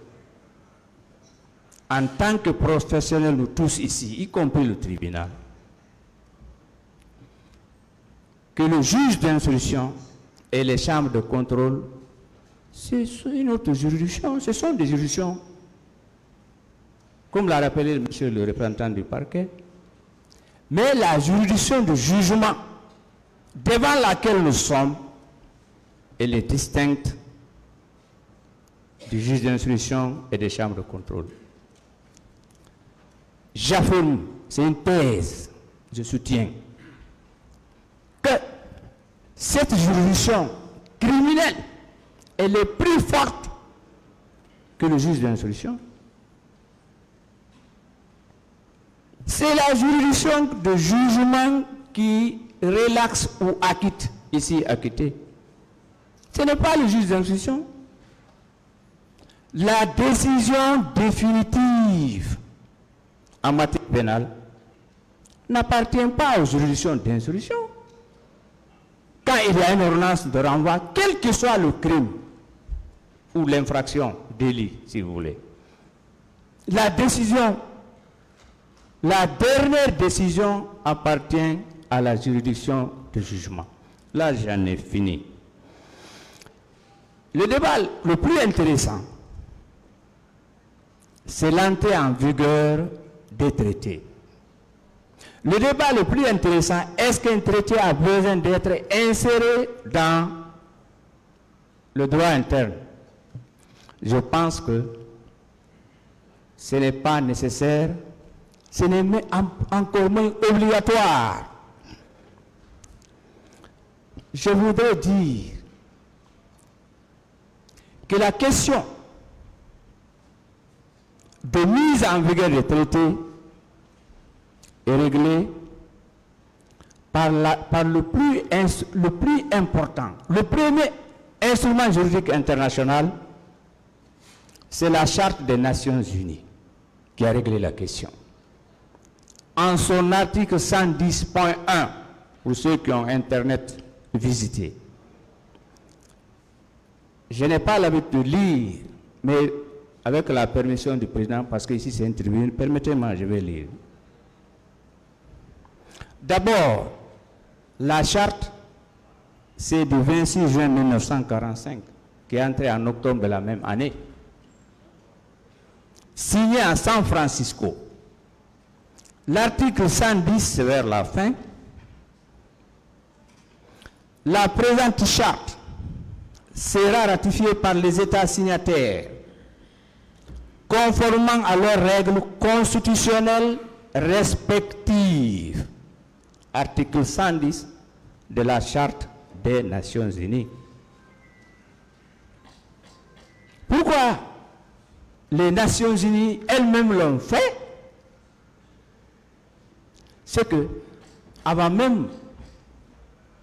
en tant que professionnels, nous tous ici, y compris le tribunal, que le juge d'instruction et les chambres de contrôle, c'est une autre juridiction, ce sont des juridictions. Comme l'a rappelé monsieur le représentant du parquet. Mais la juridiction de jugement devant laquelle nous sommes, elle est distincte du juge d'instruction et des chambres de contrôle. J'affirme, c'est une thèse, je soutiens, que cette juridiction criminelle, elle est plus forte que le juge d'instruction. C'est la juridiction de jugement qui relaxe ou acquitte, ici acquitté. Ce n'est pas le juge d'instruction. La décision définitive en matière pénale n'appartient pas aux juridictions d'instruction. Quand il y a une ordonnance de renvoi, quel que soit le crime ou l'infraction, délit, si vous voulez, la dernière décision appartient à la juridiction de jugement. Là, j'en ai fini. Le débat le plus intéressant, c'est l'entrée en vigueur des traités. Le débat le plus intéressant, est-ce qu'un traité a besoin d'être inséré dans le droit interne? Je pense que ce n'est pas nécessaire, ce n'est encore moins obligatoire. Je voudrais dire que la question de mise en vigueur des traités est réglée par le plus important. Le premier instrument juridique international, c'est la Charte des Nations Unies qui a réglé la question. En son article 110.1, pour ceux qui ont Internet, visité. Je n'ai pas l'habitude de lire, mais avec la permission du président, parce qu'ici c'est une tribune, permettez-moi, je vais lire. D'abord, la charte, c'est du 26 juin 1945, qui est entrée en octobre de la même année, signée à San Francisco. L'article 110, c'est vers la fin. La présente charte sera ratifiée par les États signataires, conformément à leurs règles constitutionnelles respectives. Article 110 de la Charte des Nations Unies. Pourquoi les Nations Unies elles-mêmes l'ont fait? C'est que, avant même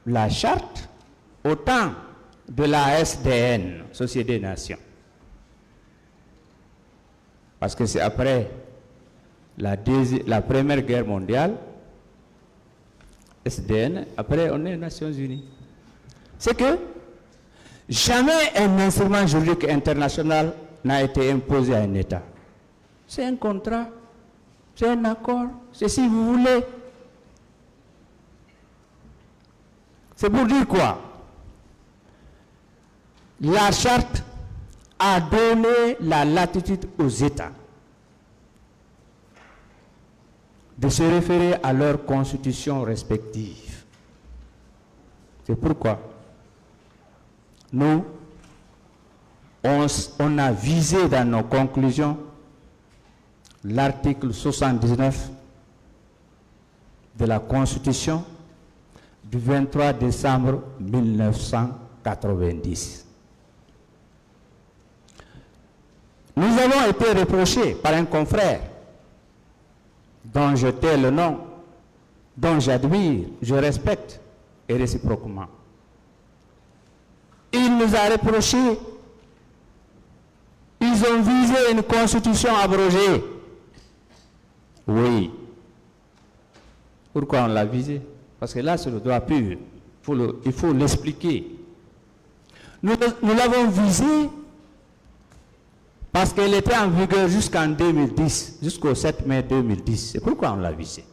la charte, au temps de la SDN, Société des Nations, parce que c'est après la Première Guerre mondiale, SDN, après on est Nations Unies. C'est que jamais un instrument juridique international n'a été imposé à un État. C'est un contrat, c'est un accord, c'est si vous voulez. C'est pour dire quoi? La charte a donné la latitude aux États de se référer à leurs constitutions respectives. C'est pourquoi nous, on a visé dans nos conclusions l'article 79 de la Constitution du 23 décembre 1990. Nous avons été reprochés par un confrère dont je tais le nom, dont j'admire, je respecte, et réciproquement. Il nous a reproché, ils ont visé une constitution abrogée. Oui. Pourquoi on l'a visé? Parce que là, c'est le droit pur. Il faut l'expliquer. Nous l'avons visé Parce qu'elle était en vigueur jusqu'en 2010, jusqu'au 7 mai 2010. C'est pourquoi on l'a visée.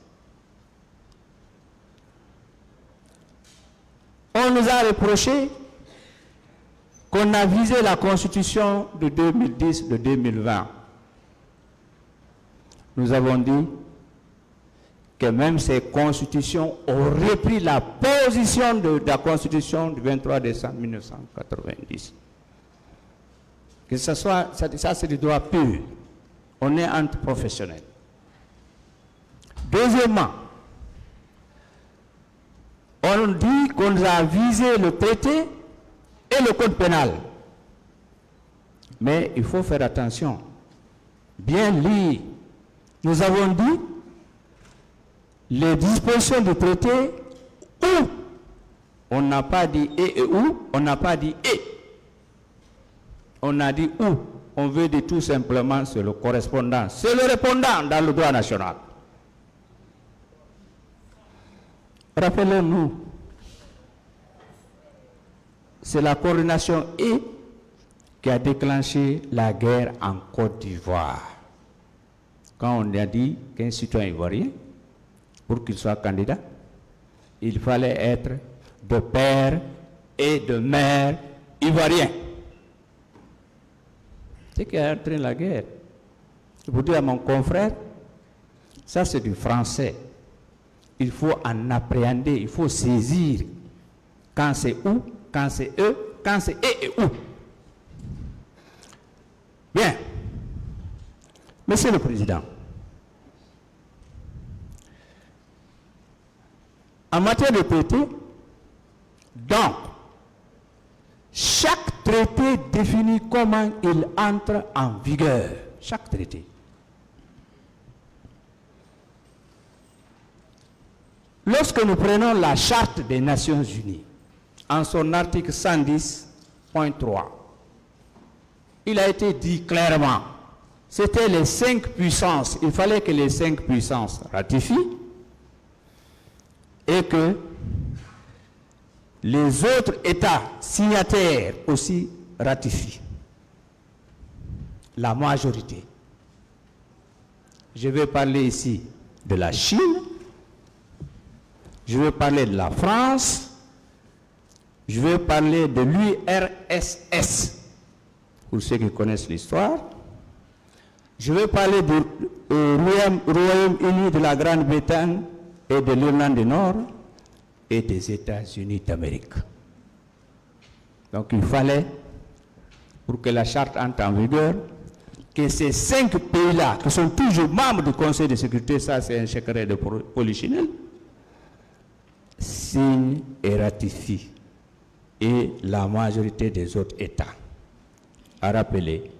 On nous a reproché qu'on a visé la Constitution de 2010, de 2020. Nous avons dit que même ces constitutions auraient pris la position de la Constitution du 23 décembre 1990. Que ce soit, ça c'est du droit pur. On est entre professionnels. Deuxièmement, on dit qu'on a visé le traité et le code pénal. Mais il faut faire attention. Bien lire. Nous avons dit les dispositions du traité où on n'a pas dit et où, on n'a pas dit et. On a dit où. On veut dire tout simplement c'est le correspondant, c'est le répondant dans le droit national. Rappelez-nous, c'est la coordination et qui a déclenché la guerre en Côte d'Ivoire. Quand on a dit qu'un citoyen ivoirien, pour qu'il soit candidat, il fallait être de père et de mère ivoirien. C'est qui a entraîné la guerre. Je vous dis à mon confrère, ça c'est du français. Il faut en appréhender, il faut saisir quand c'est où, quand c'est eux, quand c'est et où. Bien. Monsieur le Président, en matière de traité, donc, chaque traité définit comment il entre en vigueur. Chaque traité. Lorsque nous prenons la Charte des Nations Unies, en son article 110.3, il a été dit clairement, c'était les 5 puissances, il fallait que les 5 puissances ratifient et que les autres États signataires aussi ratifient. La majorité. Je vais parler ici de la Chine, je vais parler de la France, je vais parler de l'URSS, pour ceux qui connaissent l'histoire. Je vais parler du Royaume-Uni, de la Grande-Bretagne et de l'Irlande du Nord et des États-Unis d'Amérique. Donc il fallait, pour que la charte entre en vigueur, que ces 5 pays-là, qui sont toujours membres du Conseil de sécurité, ça c'est un secret de polichinelle, signent et ratifient. Et la majorité des autres États a rappelé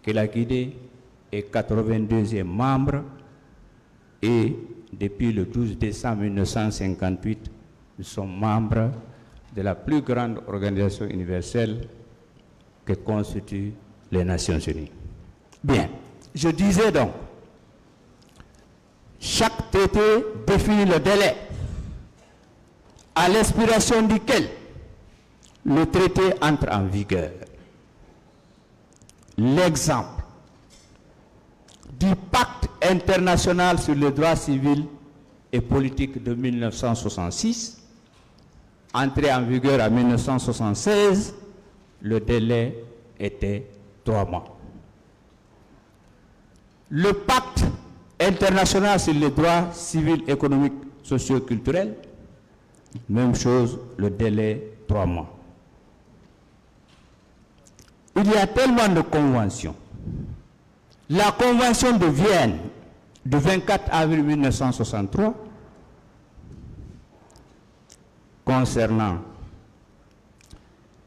que la Guinée est 82e membre et depuis le 12 décembre 1958, nous sommes membres de la plus grande organisation universelle que constituent les Nations Unies. Bien, je disais donc, chaque traité définit le délai à l'expiration duquel le traité entre en vigueur. L'exemple du pacte international sur les droits civils et politiques de 1966, entré en vigueur en 1976, le délai était 3 mois. Le pacte international sur les droits civils, économiques, sociaux et culturels, même chose, le délai 3 mois. Il y a tellement de conventions. La convention de Vienne du 24 avril 1963 concernant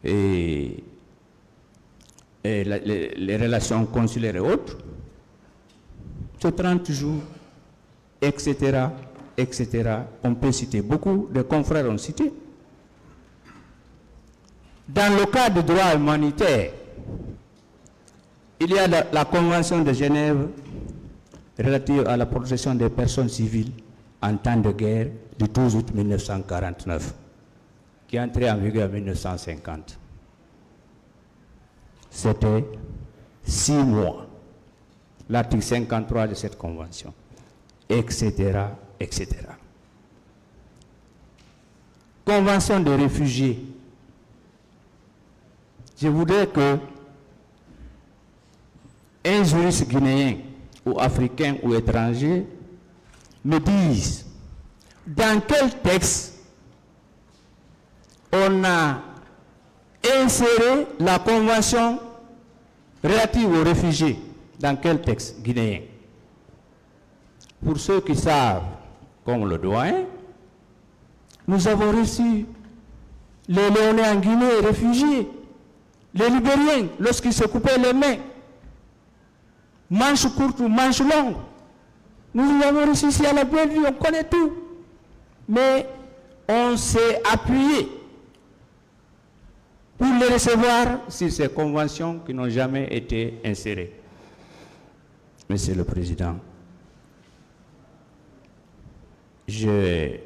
les relations consulaires et autres, c'est 30 jours, etc., etc. On peut citer beaucoup, des confrères ont cité. Dans le cas du droit humanitaire, il y a la Convention de Genève relative à la protection des personnes civiles en temps de guerre du 12 août 1949, qui est entrée en vigueur en 1950. C'était 6 mois. L'article 53 de cette convention, etc., etc. Convention des réfugiés. Je voudrais que un juriste guinéen ou africain ou étranger me dise dans quel texte on a inséré la convention relative aux réfugiés. Dans quel texte guinéen? Pour ceux qui savent, comme le doyen, nous avons reçu les Léonais en Guinée réfugiés, les Libériens lorsqu'ils se coupaient les mains, manches courtes ou manches longues. Nous les avons reçus ici à la Bellevue, on connaît tout. Mais on s'est appuyé pour les recevoir sur ces conventions qui n'ont jamais été insérées. Monsieur le Président, je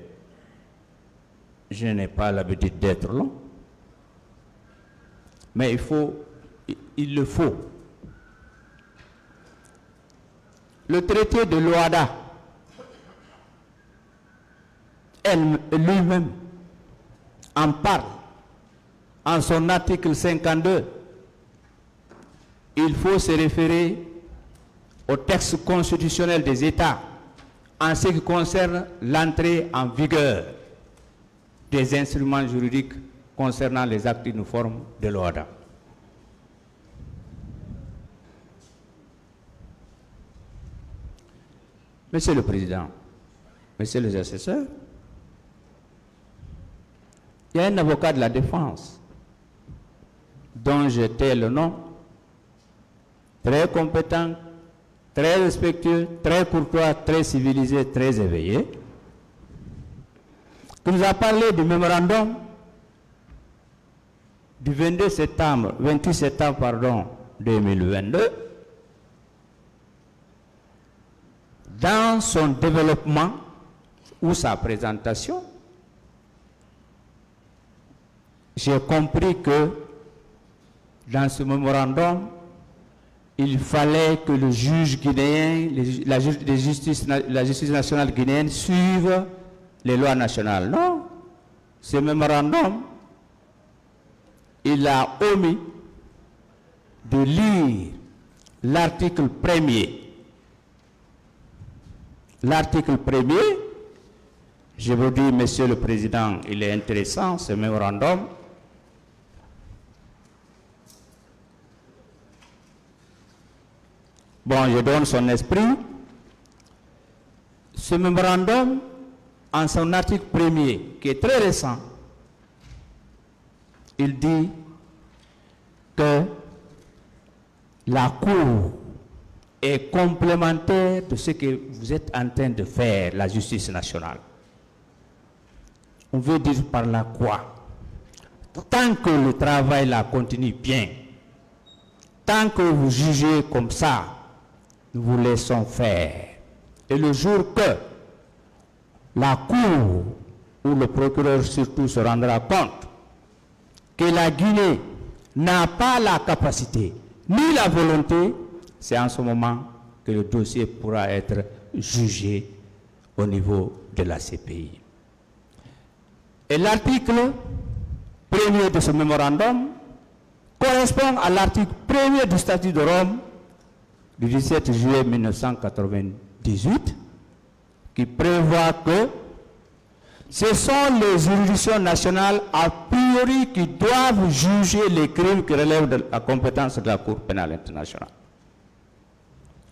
n'ai pas l'habitude d'être long, mais il le faut. Le traité de l'OADA, lui-même, en parle en son article 52. Il faut se référer au texte constitutionnel des États en ce qui concerne l'entrée en vigueur des instruments juridiques concernant les actes uniformes de l'OADA. Monsieur le Président, Monsieur les assesseurs, il y a un avocat de la défense dont je tais le nom, très compétent, très respectueux, très courtois, très civilisé, très éveillé, qui nous a parlé du mémorandum du 28 septembre 2022, dans son développement ou sa présentation. J'ai compris que dans ce mémorandum, il fallait que le juge guinéen, la justice nationale guinéenne suive les lois nationales. Non, ce mémorandum, il a omis de lire l'article 1er. L'article 1er, je vous dis, Monsieur le Président, il est intéressant, ce mémorandum. Bon, je donne son esprit. Ce mémorandum, en son article 1er, qui est très récent, il dit que la Cour est complémentaire de ce que vous êtes en train de faire, la justice nationale. On veut dire par là quoi? Tant que le travail là continue bien, tant que vous jugez comme ça, nous vous laissons faire. Et le jour que la Cour ou le procureur surtout se rendra compte que la Guinée n'a pas la capacité ni la volonté, c'est en ce moment que le dossier pourra être jugé au niveau de la CPI. Et l'article 1er de ce mémorandum correspond à l'article 1er du statut de Rome du 17 juillet 1998 qui prévoit que ce sont les juridictions nationales a priori qui doivent juger les crimes qui relèvent de la compétence de la Cour pénale internationale.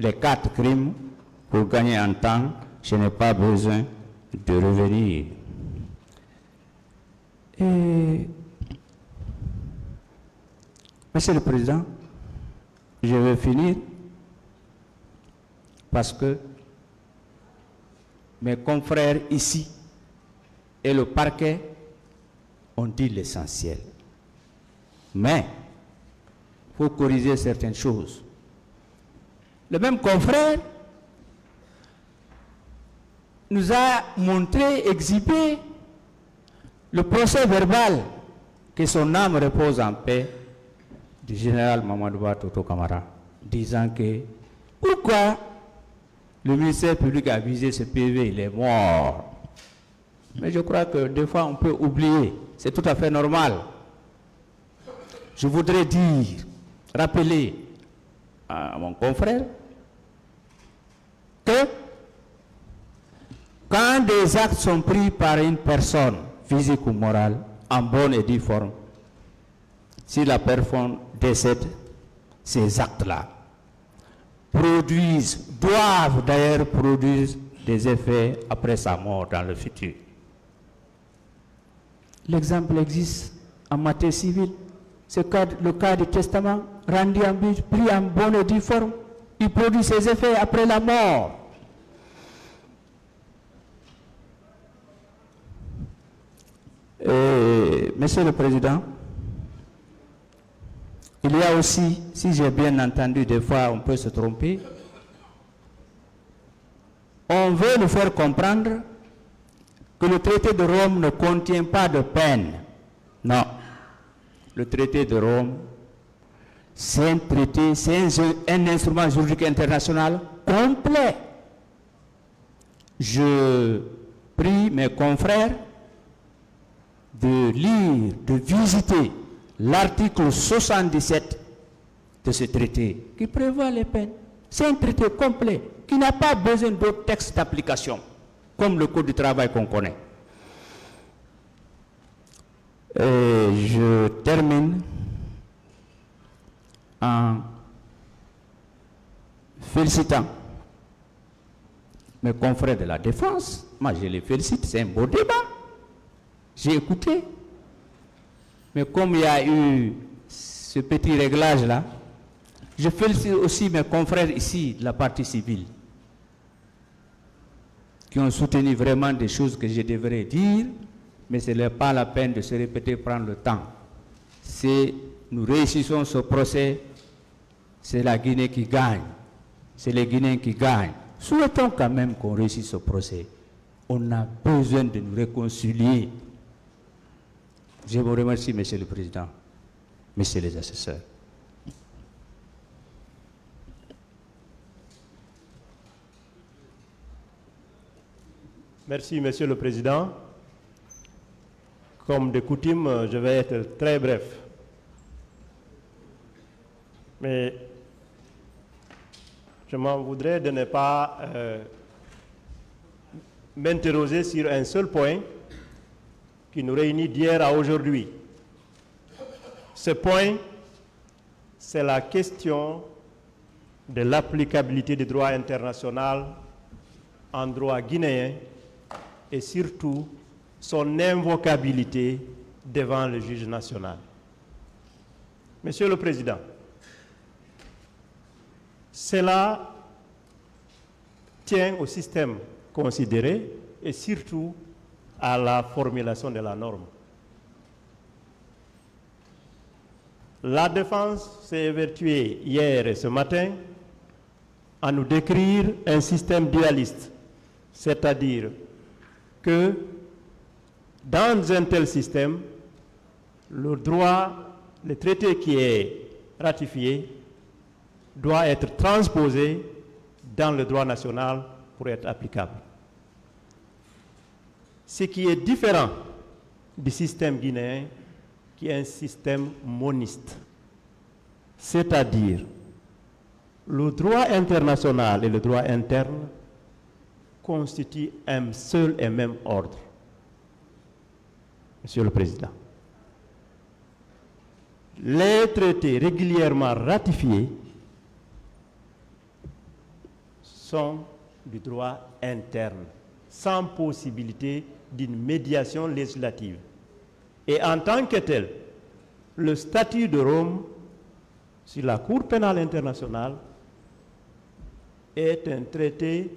Les 4 crimes, pour gagner en temps, je n'ai pas besoin de revenir. Et, Monsieur le Président, je vais finir parce que mes confrères ici et le parquet ont dit l'essentiel. Mais il faut corriger certaines choses. Le même confrère nous a montré, exhibé le procès verbal que son âme repose en paix du général Mamadou Ba Toto Camara disant que pourquoi le ministère public a visé ce PV, il est mort. Mais je crois que des fois on peut oublier, c'est tout à fait normal. Je voudrais dire, rappeler à mon confrère que quand des actes sont pris par une personne, physique ou morale, en bonne et due forme, si la personne décède, ces actes-là doivent d'ailleurs produire des effets après sa mort dans le futur. L'exemple existe en matière civile. C'est le cas du testament rendu en but, pris en bonne et due forme. Il produit ses effets après la mort. Monsieur le Président, il y a aussi, si j'ai bien entendu, des fois on peut se tromper, on veut nous faire comprendre que le traité de Rome ne contient pas de peine. Non. Le traité de Rome, c'est un traité, c'est un instrument juridique international complet. Je prie mes confrères de lire, de visiter l'article 77 de ce traité qui prévoit les peines. C'est un traité complet qui n'a pas besoin d'autres textes d'application, comme le Code du travail qu'on connaît. Et je termine en félicitant mes confrères de la défense. Moi, je les félicite, c'est un beau débat. J'ai écouté. Mais comme il y a eu ce petit réglage-là, je félicite aussi mes confrères ici de la partie civile qui ont soutenu vraiment des choses que je devrais dire, mais ce n'est pas la peine de se répéter, prendre le temps. Si nous réussissons ce procès, c'est la Guinée qui gagne. C'est les Guinéens qui gagnent. Souhaitons quand même qu'on réussisse ce procès. On a besoin de nous réconcilier. Je vous remercie, Monsieur le Président, Messieurs les assesseurs. Merci, Monsieur le Président. Comme de coutume, je vais être très bref. Mais je m'en voudrais de ne pas m'interroger sur un seul point qui nous réunit d'hier à aujourd'hui. Ce point, c'est la question de l'applicabilité du droit international en droit guinéen et surtout son invocabilité devant le juge national. Monsieur le Président, cela tient au système considéré et surtout à la formulation de la norme. La défense s'est évertuée hier et ce matin à nous décrire un système dualiste, c'est-à-dire que dans un tel système, le droit, le traité qui est ratifié doit être transposé dans le droit national pour être applicable. Ce qui est différent du système guinéen, qui est un système moniste. C'est-à-dire, le droit international et le droit interne constituent un seul et même ordre. Monsieur le Président, les traités régulièrement ratifiés sont du droit interne, sans possibilité d'une médiation législative. Et en tant que tel, le statut de Rome sur la Cour pénale internationale est un traité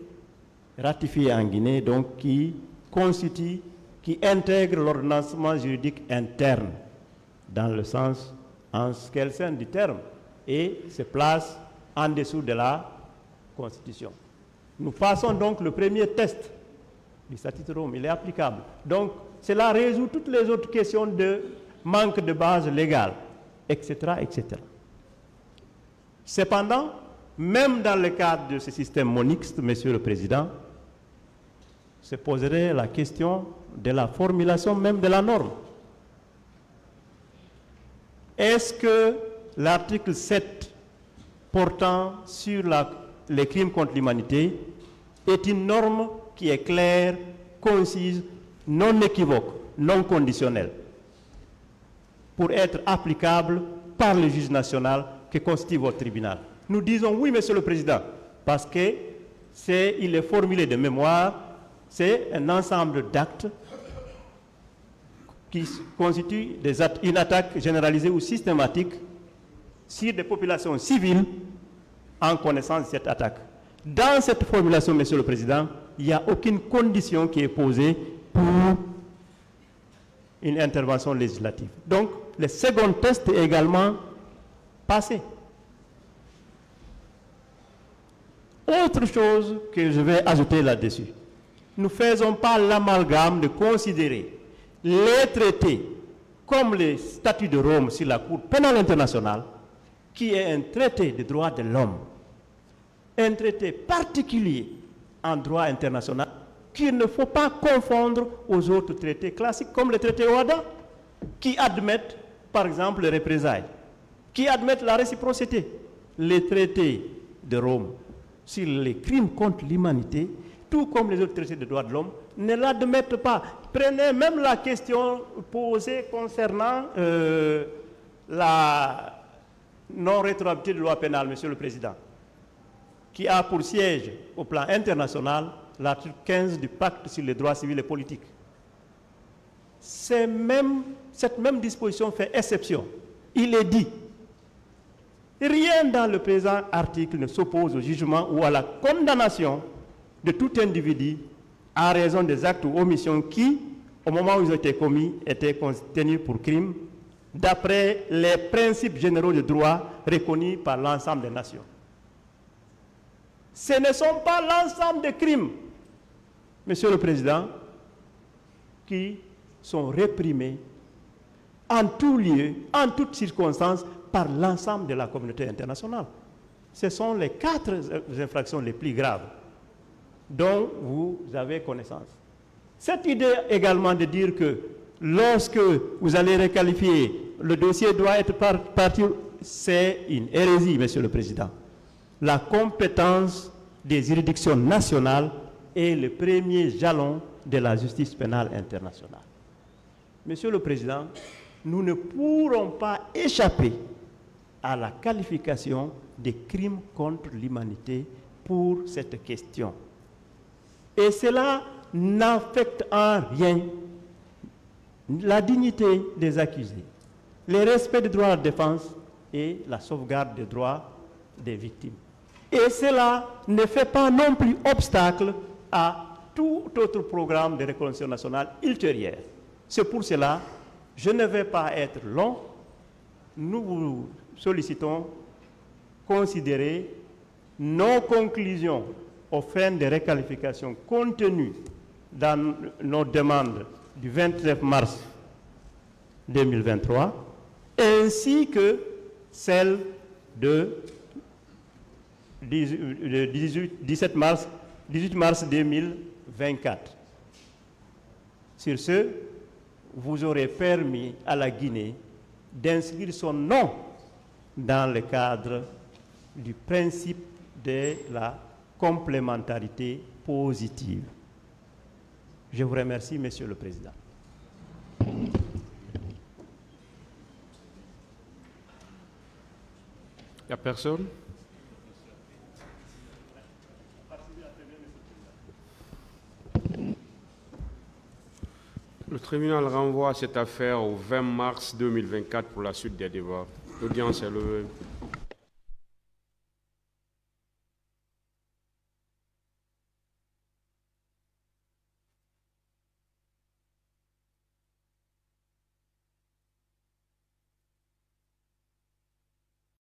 ratifié en Guinée, donc qui constitue, qui intègre l'ordonnancement juridique interne dans le sens en quel sens du terme et se place en dessous de la Constitution. Nous passons donc le premier test du statut de Rome, il est applicable. Donc cela résout toutes les autres questions de manque de base légale, etc., etc. Cependant, même dans le cadre de ce système monixte, Monsieur le Président, se poserait la question de la formulation même de la norme. Est-ce que l'article 7 portant sur les crimes contre l'humanité est une norme qui est claire, concise, non équivoque, non conditionnelle, pour être applicable par le juge national que constitue votre tribunal? Nous disons oui, Monsieur le Président, parce qu'il est formulé de mémoire, c'est un ensemble d'actes qui constituent une attaque généralisée ou systématique sur des populations civiles en connaissance de cette attaque. Dans cette formulation, Monsieur le Président, il n'y a aucune condition qui est posée pour une intervention législative. Donc, le second test est également passé. Autre chose que je vais ajouter là-dessus, nous ne faisons pas l'amalgame de considérer les traités comme le statut de Rome sur la Cour pénale internationale, qui est un traité de droits de l'homme, un traité particulier en droit international qu'il ne faut pas confondre aux autres traités classiques comme le traité OHADA, qui admettent par exemple les représailles, qui admettent la réciprocité. Les traités de Rome sur les crimes contre l'humanité, tout comme les autres traités de droits de l'homme, ne l'admettent pas. Prenez même la question posée concernant la non-rétroactivité de loi pénale, Monsieur le Président, qui a pour siège au plan international l'article 15 du pacte sur les droits civils et politiques. Cette même disposition fait exception. Il est dit, rien dans le présent article ne s'oppose au jugement ou à la condamnation de tout individu à raison des actes ou omissions qui, au moment où ils ont été commis, étaient contenus pour crime, d'après les principes généraux de droit reconnus par l'ensemble des nations. Ce ne sont pas l'ensemble des crimes, Monsieur le Président, qui sont réprimés en tout lieu, en toutes circonstances, par l'ensemble de la communauté internationale. Ce sont les 4 infractions les plus graves dont vous avez connaissance. Cette idée également de dire que lorsque vous allez requalifier, le dossier doit être parti, c'est une hérésie, Monsieur le Président. La compétence des juridictions nationales est le premier jalon de la justice pénale internationale. Monsieur le Président, nous ne pourrons pas échapper à la qualification des crimes contre l'humanité pour cette question. Et cela n'affecte en rien la dignité des accusés, le respect des droits de défense et la sauvegarde des droits des victimes. Et cela ne fait pas non plus obstacle à tout autre programme de reconnaissance nationale ultérieur. C'est pour cela, je ne vais pas être long, nous vous sollicitons considérer nos conclusions aux fins de réqualification contenues dans nos demandes du 29 mars 2023, ainsi que celles de 18 mars 2024. Sur ce, vous aurez permis à la Guinée d'inscrire son nom dans le cadre du principe de la complémentarité positive. Je vous remercie, Monsieur le Président. Il n'y a personne? Le tribunal renvoie cette affaire au 20 mars 2024 pour la suite des débats. L'audience est levée.